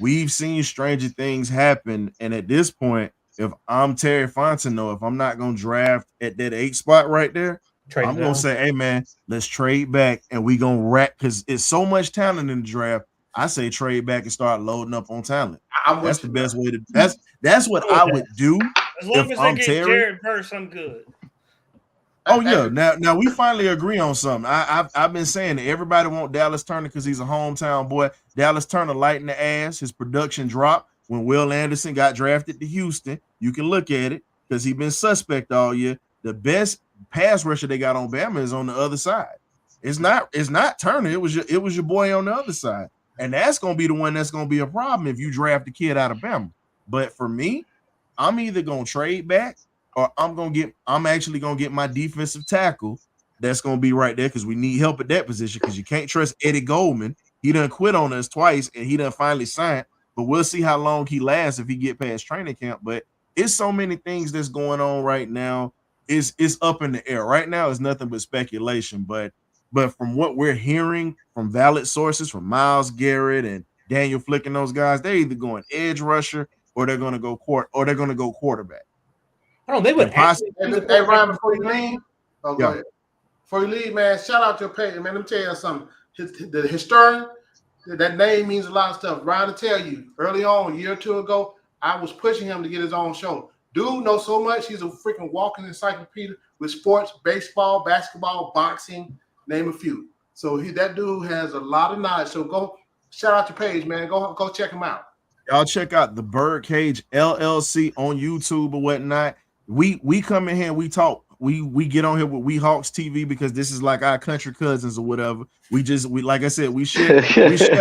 we've seen stranger things happen. And at this point, if I'm Terry Fontenot, if I'm not going to draft at that 8 spot right there, I'm going to say, hey, man, let's trade back and we going to rack because it's so much talent in the draft. I say trade back and start loading up on talent. That's the best way to that's what I would do. As long as they get Jared Verse, I'm good. Oh yeah, now we finally agree on something. I've been saying that everybody want Dallas Turner because he's a hometown boy. Dallas Turner light in the ass. His production dropped when Will Anderson got drafted to Houston. You can look at it because he's been suspect all year. The best pass rusher they got on Bama is on the other side. It's not Turner. It was your boy on the other side, and that's gonna be the one that's gonna be a problem if you draft a kid out of Bama. But for me, I'm either gonna trade back. Or I'm actually gonna get my defensive tackle that's gonna be right there because we need help at that position because you can't trust Eddie Goldman. He done quit on us twice and he done finally signed, but we'll see how long he lasts if he get past training camp. But it's so many things that's going on right now. It's up in the air. Right now, it's nothing but speculation. But from what we're hearing from valid sources, from Myles Garrett and Daniel Flick and those guys, they're either going edge rusher or they're gonna go quarterback. Oh, they would. Hey, Ryan, before you leave, go ahead. Before you leave, man, shout out your page, man. Let me tell you something. The historian, that name means a lot of stuff. Ryan, to tell you, early on, a year or two ago, I was pushing him to get his own show. Dude knows so much. He's a freaking walking encyclopedia with sports, baseball, basketball, boxing, name a few. So that dude has a lot of knowledge. So go shout out your page, man. Go check him out. Y'all check out the Birdcage LLC on YouTube or whatnot. We come in here and we talk. We get on here with We Hawks TV because this is like our country cousins or whatever. We like I said, we share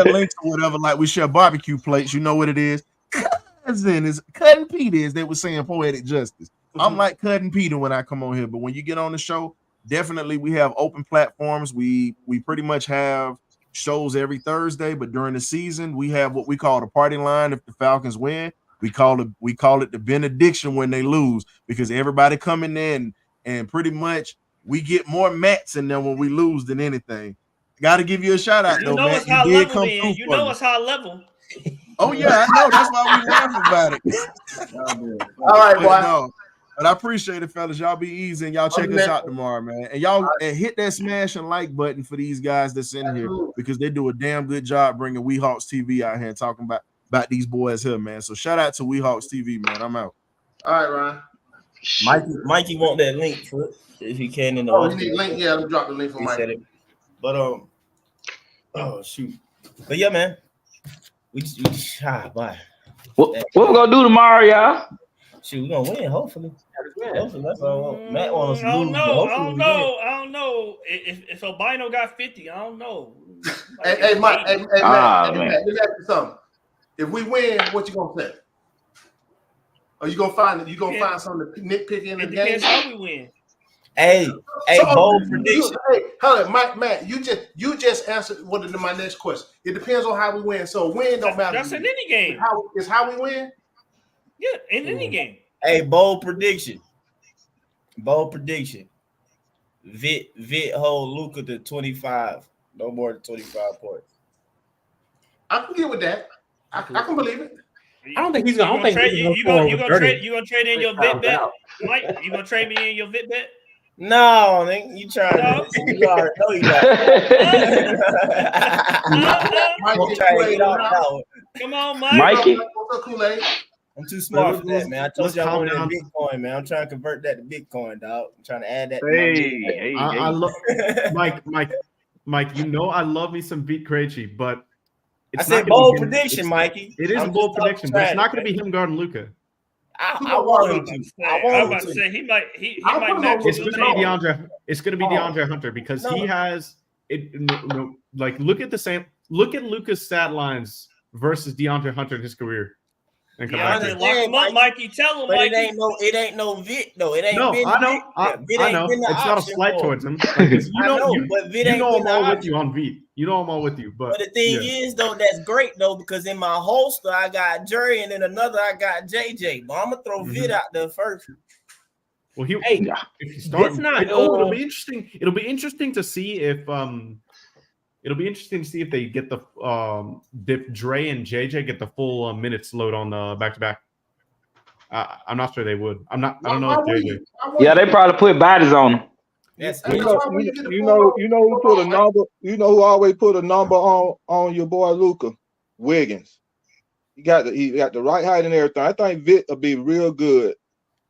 links or whatever, like we share barbecue plates. You know what it is? Cousin Peter, as they were saying, poetic justice. I'm like Cousin Peter when I come on here, but when you get on the show, definitely we have open platforms. We pretty much have shows every Thursday, but during the season, we have what we call the party line. If the Falcons win, we call it the benediction when they lose, because everybody coming in and pretty much we get more mats in there when we lose than anything. Got to give you a shout out, though, man. It's high level, man. You know it's high level. Oh yeah, I know. That's why we laugh about it. All right, boy. No, but I appreciate it, fellas. Y'all be easy and y'all check us out tomorrow, man. And y'all and hit that smash and like button for these guys that's in here, because they do a damn good job bringing Weehawks TV out here and talking about these boys here, man. So shout out to Weehawks TV, man. I'm out. All right, Ryan. Mikey want that link for it, if he can in the you need link? Yeah, let me drop the link for Mikey. But oh shoot. But yeah, man. We bye. What we gonna do tomorrow, y'all? Shoot, we gonna win, hopefully. Hopefully, that's all. Matt wants I don't know. I don't know. If Albino got 50, I don't know. Hey, Mike. Hey, Matt, let me ask you something. If we win, what you gonna say? Are you gonna find something to nitpick in the game? Depends how we win. Hey, bold prediction. Hold on, Mike, Matt, you just answered one of my next question. It depends on how we win. So win don't matter. That's in any game. It's how we win. Yeah, in any game. Hey, bold prediction. Vit hold Luka to 25. No more than 25 points. I can get with that. I can believe it. I don't think he's gonna. You gonna trade in your Vit bet, Mike? You gonna trade me in your Vit bet? No, nigga, you trying to. You already know you got. Come on, Mike. Mikey. I'm too smart for that, man. I told you I wanted Bitcoin, man. I'm trying to convert that to Bitcoin, dog. I'm trying to add that. Hey. I love Mike. You know I love me some Vit Krejci, but I said bold prediction, Mikey. It is a bold prediction, but it's not going to be him guarding Luka. I want him to. I'm about to say he might match. It's going to be DeAndre. It's going to be DeAndre Hunter, because he has it. Like look at Luka's stat lines versus DeAndre Hunter in his career. And lock him up, Mikey. Tell him, Mikey. It ain't no Vit though. It ain't. No, I know. I know. It's not a slight towards him. You know I'm all with you on Vit. You know I'm all with you. But the thing is, though, that's great though, because in my holster I got Jerry, and then another I got JJ. But I'm gonna throw Vit out there first. Well, if you start, it'll be interesting. It'll be interesting to see if they get the if Dre and JJ get the full minutes load on the back-to-back. I'm not sure they would. I don't know if JJ. Yeah, they probably put bodies on them. Yes, you know who put a number. You know who always put a number on your boy Luka? Wiggins. He got the right height and everything. I think Vit will be real good.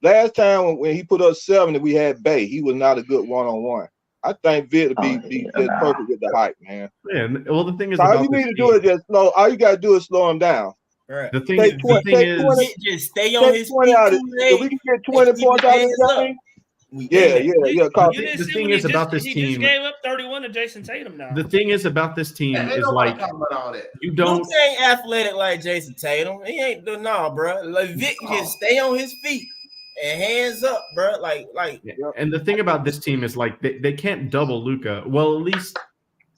Last time when he put up 70, we had Bay. He was not a good one-on-one. I think Vit will be just perfect with the height, man. Yeah, well, the thing is, all you need to do is just slow. All you gotta do is slow him down. Right. The thing is, just stay on his feet. If we can get 20 points out of the game. Yeah. The thing is about this team. He just gave up 31 to Jason Tatum now. The thing is about this team is like you don't. Luka ain't athletic like Jason Tatum. He ain't bro. Like Vic just stay on his feet and hands up, bro. Like. And the thing about this team is like they can't double Luka. Well, at least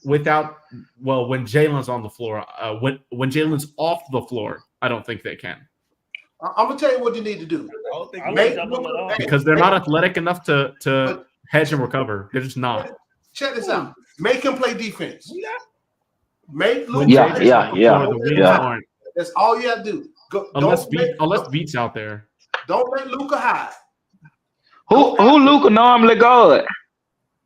when Jalen's on the floor. When Jalen's off the floor, I don't think they can. I'm gonna tell you what you need to do. Because they're not athletic enough to hedge and recover. They're just not. Check this out. Make him play defense. Make Luka. Yeah. That's all you have to do. Unless Beats out there. Don't let Luka hide. Who Luka normally guard?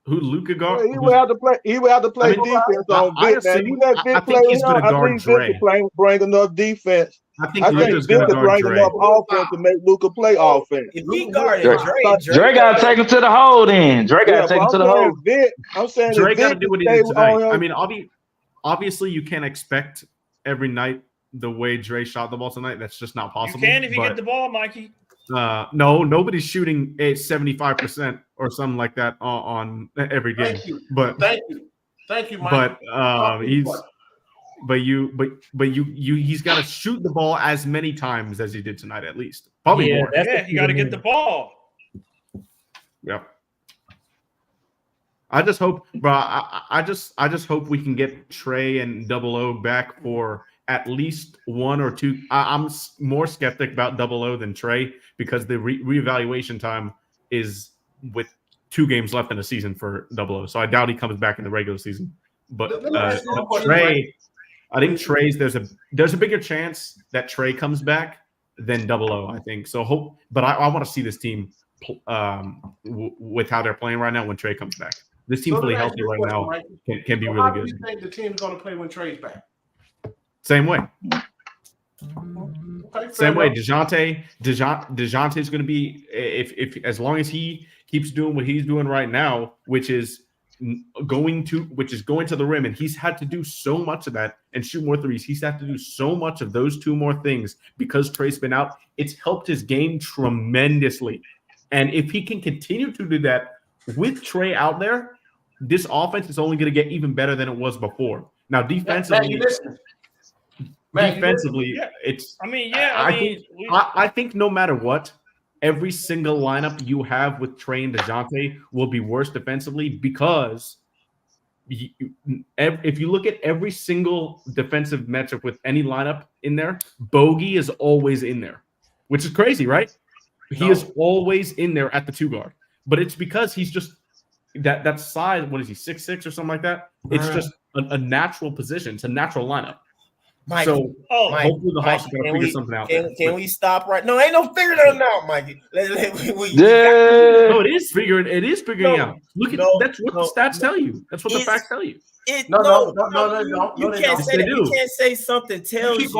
Who Luka guard? He would have to play. He would have to play defense on Vic. Man, you let Vic play. He's going to guard Dre. Bring enough defense. I think Luka's going to guard Dre. Enough offense to make Luka play offense. If he guarded Dre got to take him to the hole. Then Dre got to take him to the hole. I'm saying Dre got to do what he did tonight. I mean, obviously, you can't expect every night the way Dre shot the ball tonight. That's just not possible. You can if you get the ball, Mikey. No, nobody's shooting 75% or something like that on every game. Thank you. But thank you, Mike. But he's got to shoot the ball as many times as he did tonight, at least. Probably more. Yeah, you got to get the ball. Yep. I just hope, bro. I just hope we can get Trey and Double O back for at least 1 or 2. I'm more skeptic about Double O than Trey because the reevaluation time is with 2 games left in the season for Double O. So I doubt he comes back in the regular season. But Trey, I think Trey's there's a bigger chance that Trey comes back than Double O. I think so. But I want to see this team with how they're playing right now when Trey comes back. This team fully healthy right now can be really How good. do you think the team's going to play when Trey's back? Same way. Okay, Same way. DeJounte's going to be if as long as he keeps doing what he's doing right now, which is going to the rim, and he's had to do so much of that and shoot more threes. He's had to do so much of those 2 more things because Trey's been out. It's helped his game tremendously. And if he can continue to do that with Trey out there, this offense is only going to get even better than it was before. Now, defensively, it's. I think no matter what, every single lineup you have with Trey and DeJounte will be worse defensively because if you look at every single defensive matchup with any lineup in there, Bogey is always in there, which is crazy, right? He is always in there at the 2 guard, but it's because he's just that size. What is he, 6'6" or something like that? It's just a natural position. It's a natural lineup. Mike, so hopefully the Hawks are going to figure something out. Can we stop right? No, ain't no figuring it out, Mikey. No, it is figuring. It is figuring out. Look at that's what the stats tell you. That's what the facts tell you. You can't say that. You can't say something tells you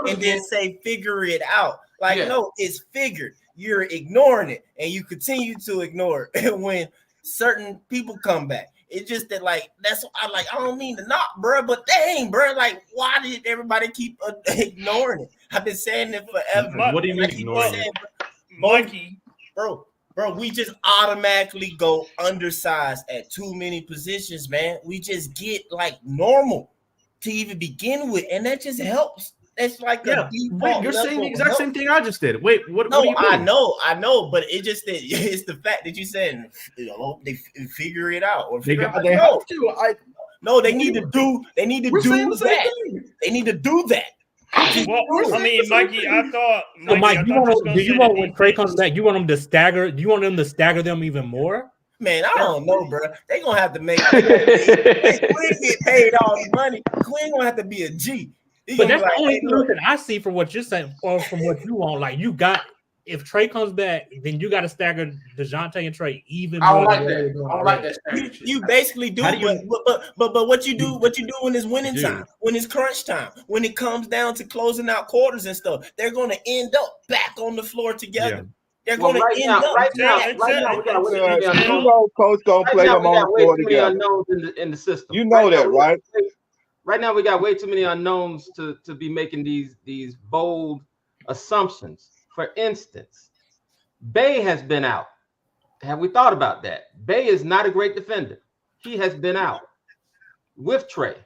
and then say figure it out. No, it's figured. You're ignoring it, and you continue to ignore it when certain people come back. It's just that, that's I don't mean to knock, bro, but dang, bro, why did everybody keep ignoring it? I've been saying it forever. What do you mean ignoring it? Mikey, bro, we just automatically go undersized at too many positions, man. We just get normal to even begin with, and that just helps. It's a default. You're saying the exact same thing I just did. Wait, what? No, what do you mean? I know, but it's just that it's the fact that you said they figure it out or figure they have to. No, they need to do. They need to do that. They need to do that. Well, I mean, Mikey, I thought. So Mike, do you want when Trey comes back? You want them to stagger? Do you want them to stagger them even more? Man, I don't know, bro. They gonna have to make. Quinn get paid all the money. Quinn gonna have to be a G. But that's the only solution I see from what you're saying, or from what you want. You got, if Trey comes back, then you got to stagger DeJounte and Trey even more. I don't like that. You basically do, but what you do when it's winning time, when it's crunch time, when it comes down to closing out quarters and stuff, they're going to end up back on the floor together. They're going to end up. Right now, we got coach gonna play them on the floor together. In the system, you know that, right? Right now, we got way too many unknowns to be making these bold assumptions. For instance, Bey has been out. Have we thought about that? Bey is not a great defender. He has been out with Trey.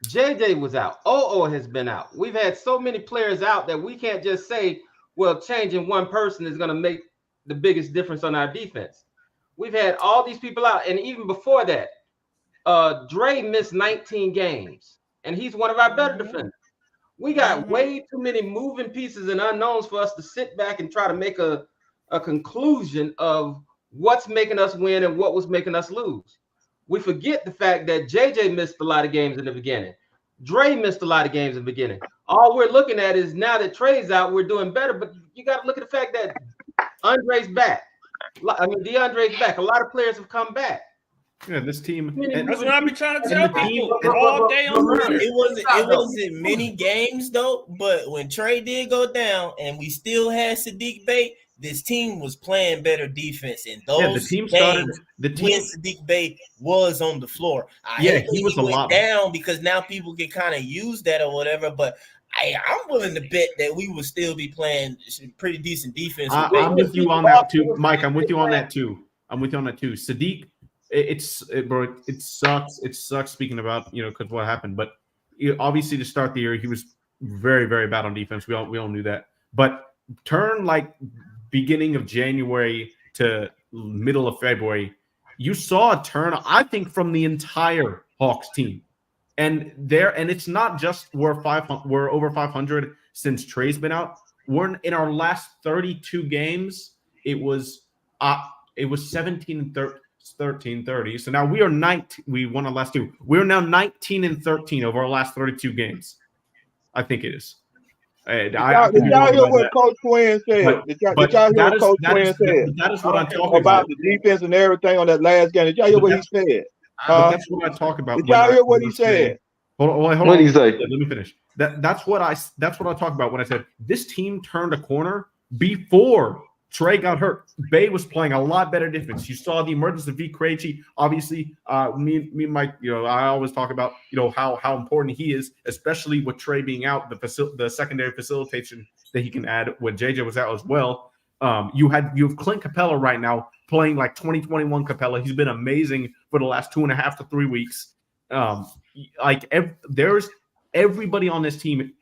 JJ was out. OO has been out. We've had so many players out that we can't just say, well, changing one person is going to make the biggest difference on our defense. We've had all these people out. And even before that, Dre missed 19 games, and he's one of our better defenders. We got way too many moving pieces and unknowns for us to sit back and try to make a conclusion of what's making us win and what was making us lose. We forget the fact that JJ missed a lot of games in the beginning. Dre missed a lot of games in the beginning. All we're looking at is now that Trey's out, we're doing better, but you got to look at the fact that Andre's back. DeAndre's back. A lot of players have come back. Yeah, this team. That's what I be trying to tell people all day on Twitter. It wasn't many games though, but when Trey did go down and we still had Sadiq Bey, this team was playing better defense in those games when Sadiq Bey was on the floor. He was a lot down because now people can kind of use that or whatever, but I'm willing to bet that we will still be playing pretty decent defense. I'm with you on that too, Mike. I'm with you on that too. Sadiq. It sucks. It sucks speaking about, because what happened. But obviously to start the year, he was very, very bad on defense. We all knew that. But turn beginning of January to middle of February, you saw a turn, I think, from the entire Hawks team. And it's not just we're over 500 since Trey's been out. We're in our last 32 games. It was 17-13-30. So now we are 19. We won our last two. We're now 19-13 over our last 32 games. I think it is. Did y'all hear what Coach Quinn said? Did y'all hear what Coach Quinn said? That is what I'm talking about the defense and everything on that last game. Did y'all hear what he said? But that's what I talk about. Did y'all hear what he said? Hold on. What did he say? Let me finish. That's what I talk about when I said this team turned a corner before Trey got hurt. Bay was playing a lot better defense. You saw the emergence of V. Krejci. Obviously, me and Mike, I always talk about, how important he is, especially with Trey being out, the secondary facilitation that he can add when JJ was out as well. You have Clint Capella right now playing like 2021 Capella. He's been amazing for the last 2.5 to 3 weeks. There's everybody on this team.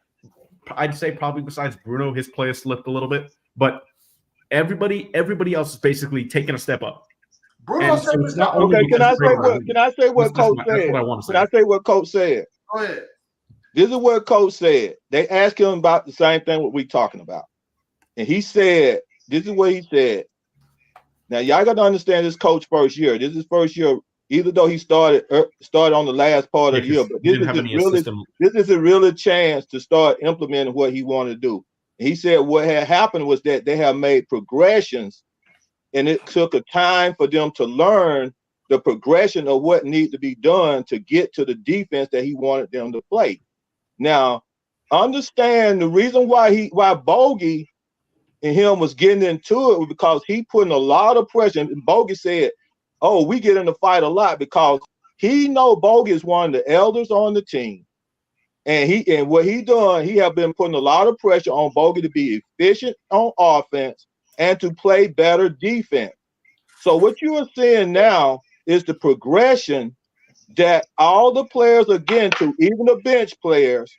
I'd say probably besides Bruno, his play has slipped a little bit, but everybody else is basically taking a step up. Bruno said it's not only okay, can I say what That's Coach said? what I want to say. Can I say what Coach said? Go ahead. This is what Coach said. They asked him about the same thing what we talking about. And he said, this is what he said. Now, y'all got to understand this Coach first year. This is first year, even though he started on the last part of the year. But this is a really chance to start implementing what he wanted to do. He said what had happened was that they have made progressions, and it took a time for them to learn the progression of what needed to be done to get to the defense that he wanted them to play. Now, understand the reason why Bogey and him was getting into it was because he putting a lot of pressure. And Bogey said, "Oh, we get in the fight a lot," because he know Bogey is one of the elders on the team. And what he done, he have been putting a lot of pressure on Bogey to be efficient on offense and to play better defense. So what you are seeing now is the progression that all the players are getting to, even the bench players,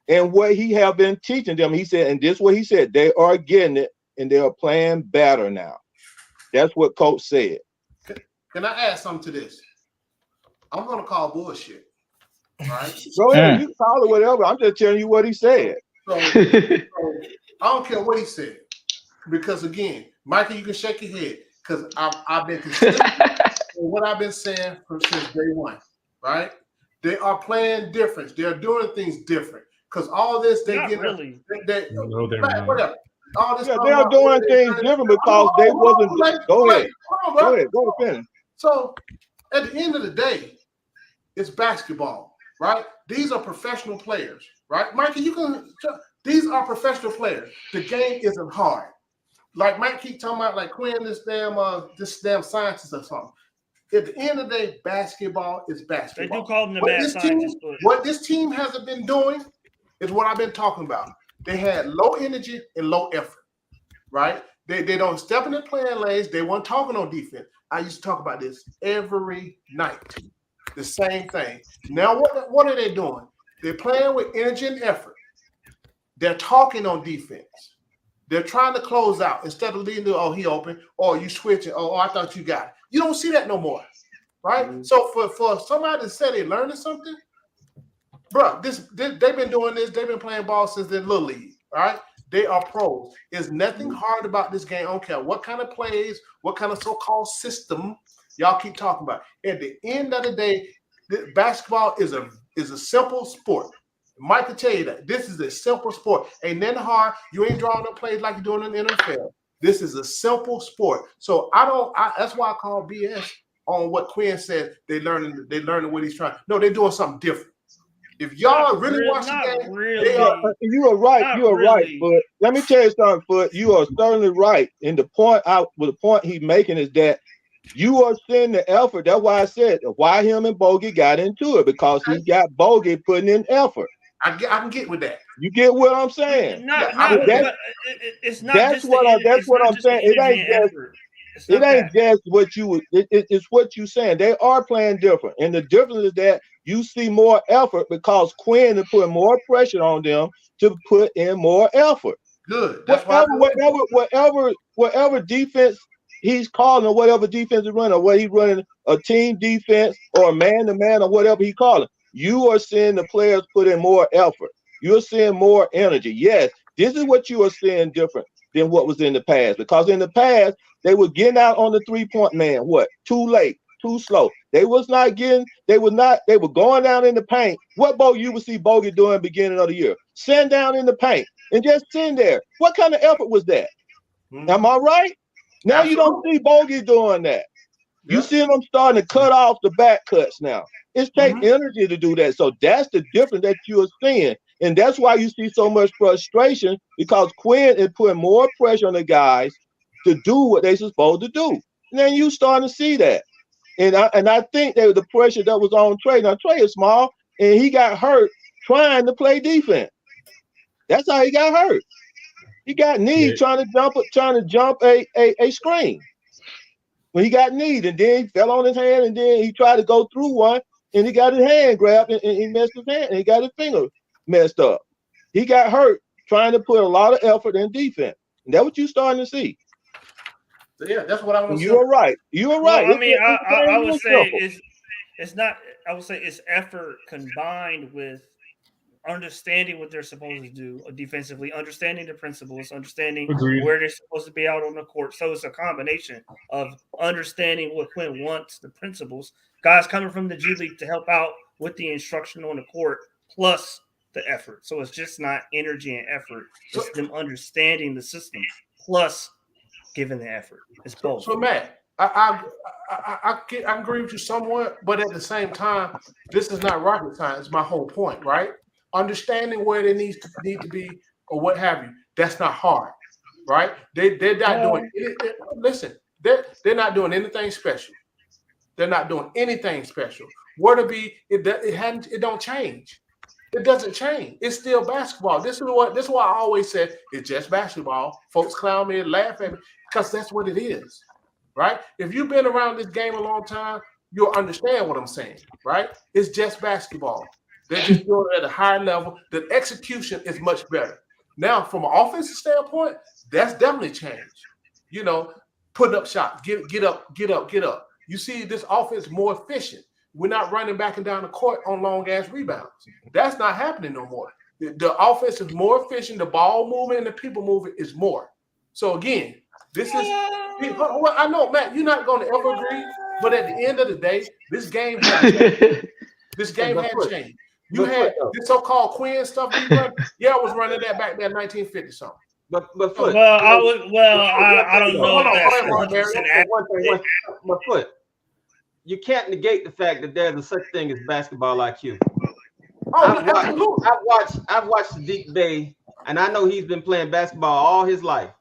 and what he have been teaching them. He said, and this is what he said, they are getting it and they are playing better now. That's what Coach said. Can I add something to this? I'm going to call bullshit. Right? Go ahead, you can call it whatever. I'm just telling you what he said. So I don't care what he said, because again, Michael, you can shake your head because I've been consistent with what I've been saying since day one. Right? They are playing different. They are doing things different because all this they Not get really. Whatever. All this they are doing things different because they wasn't. Go ahead. Go ahead. Go to finish. So at the end of the day, it's basketball. Right? These are professional players, right? Mikey, these are professional players. The game isn't hard. Like Mike keep talking about, like Quinn, this damn scientist or something. At the end of the day, basketball is basketball. They do call them the mad scientists. What this team hasn't been doing is what I've been talking about. They had low energy and low effort, right? They don't step in the playing lanes. They weren't talking on defense. I used to talk about this every night. The same thing. Now, what are they doing? They're playing with energy and effort. They're talking on defense. They're trying to close out instead of leading to, oh, he open, or you switch it, oh, I thought you got it. You don't see that no more, right? Mm-hmm. So for somebody to say they're learning something, bro, they've been doing this. They've been playing ball since they're little league, right? They are pros. There's nothing hard about this game. I don't care what kind of plays, what kind of so-called system y'all keep talking about. At the end of the day, basketball is a simple sport. Mike can tell you that. This is a simple sport. Ain't nothing hard. You ain't drawing up plays like you're doing in the NFL. This is a simple sport. So that's why I call BS on what Quinn said. They learning what he's trying. No, they're doing something different. If y'all really watch the game, you are right. You are right. But let me tell you something, Foot. You are certainly right. And the point he's making is that you are seeing the effort. That's why I said why him and Bogey got into it, because he got Bogey putting in effort. I can get with that. You get what I'm saying? It's not. That's what I'm saying. It ain't just what you. It's what you saying. They are playing different, and the difference is that you see more effort because Quinn is putting more pressure on them to put in more effort. Good. Whatever defense he's calling whatever defensive run or whether he's running a team defense or man-to-man or whatever he's calling. You are seeing the players put in more effort. You're seeing more energy. Yes, this is what you are seeing different than what was in the past. Because in the past, they were getting out on the three-point man. What? Too late, too slow. They were going down in the paint. What you would see Bogey doing beginning of the year? Sitting down in the paint and just sitting there. What kind of effort was that? Am I right? Now you don't see Bogey doing that. You see them starting to cut off the back cuts now. It takes energy to do that. So that's the difference that you're seeing. And that's why you see so much frustration, because Quinn is putting more pressure on the guys to do what they're supposed to do. And then you starting to see that. And I think that the pressure that was on Trey. Now Trey is small and he got hurt trying to play defense. That's how he got hurt. He got kneed trying to jump a screen. When he got kneed, and then he fell on his hand, and then he tried to go through one, and he got his hand grabbed, and he messed his hand, and he got his finger messed up. He got hurt trying to put a lot of effort in defense. And that's what you're starting to see. So yeah, that's what I want to say. You are right. You are right. Well, I mean, I would say it's not. I would say it's effort combined with understanding what they're supposed to do defensively, understanding the principles, understanding where they're supposed to be out on the court. So it's a combination of understanding what Quinn wants, the principles, guys coming from the G League to help out with the instruction on the court, plus the effort. So it's just not energy and effort. It's them understanding the system, plus giving the effort. It's both. So Matt, I agree with you somewhat, but at the same time, this is not rocket science. My whole point, right? Understanding where they need to be or what have you. That's not hard, right? They're not doing anything. Listen, they're not doing anything special. They're not doing anything special. Where to be, it don't change. It doesn't change. It's still basketball. This is why I always said it's just basketball. Folks clown me and laugh at me because that's what it is, right? If you've been around this game a long time, you'll understand what I'm saying, right? It's just basketball. They're just doing it at a higher level. The execution is much better. Now, from an offensive standpoint, that's definitely changed. You know, putting up shots, get up. You see this offense more efficient. We're not running back and down the court on long-ass rebounds. That's not happening no more. The offense is more efficient. The ball movement and the people moving is more. So, again, this is – I know, Matt, you're not going to ever agree, but at the end of the day, this game has changed. This game has changed. You had this so-called Quinn stuff. I was running that back there in 1950 something. I don't know. But Foot, you can't negate the fact that there's a such thing as basketball IQ. I've watched Sadiq Bey, and I know he's been playing basketball all his life.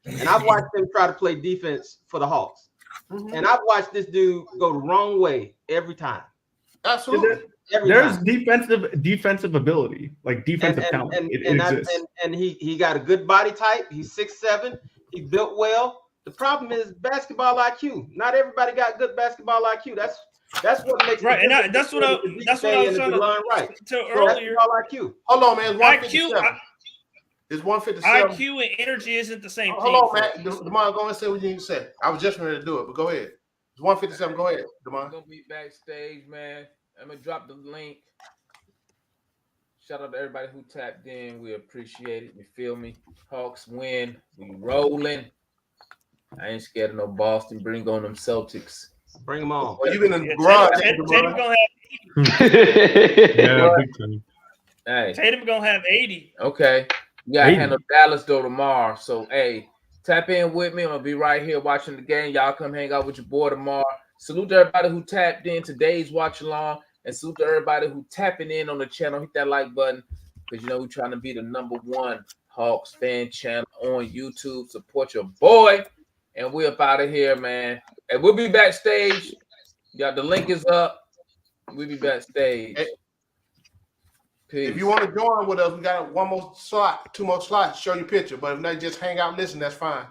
And I've watched him try to play defense for the Hawks. And I've watched this dude go the wrong way every time. Absolutely. There's defensive ability, like defensive talent. It exists. And he got a good body type. He's 6'7". He built well. The problem is basketball IQ. Not everybody got good basketball IQ. That's what makes right. And that's what I was trying to learn earlier. IQ. Hold on, man. It's 157. IQ and energy isn't the same thing. Hold on, Matt. Demond, go and say what you need to say. I was just ready to do it, but go ahead. It's 157. Go ahead, Demond. I'm gonna be backstage, man. I'm gonna drop the link. Shout out to everybody who tapped in. We appreciate it. You feel me? Hawks win. We rolling. I ain't scared of no Boston. Bring on them Celtics. Bring them on. Well, you've been in the garage. Tatum gonna have 80. Okay. We gotta handle Dallas though tomorrow. So hey, tap in with me. I'm gonna be right here watching the game. Y'all come hang out with your boy tomorrow. Salute to everybody who tapped in today's watch along, and salute to everybody who tapping in on the channel. Hit that like button because we're trying to be the #1 Hawks fan channel on YouTube. Support your boy, and we're up out of here, man. And we'll be backstage. The link is up. We'll be backstage. Peace. If you want to join with us, we got two more slots. Show your picture, but if not, just hang out and listen. That's fine.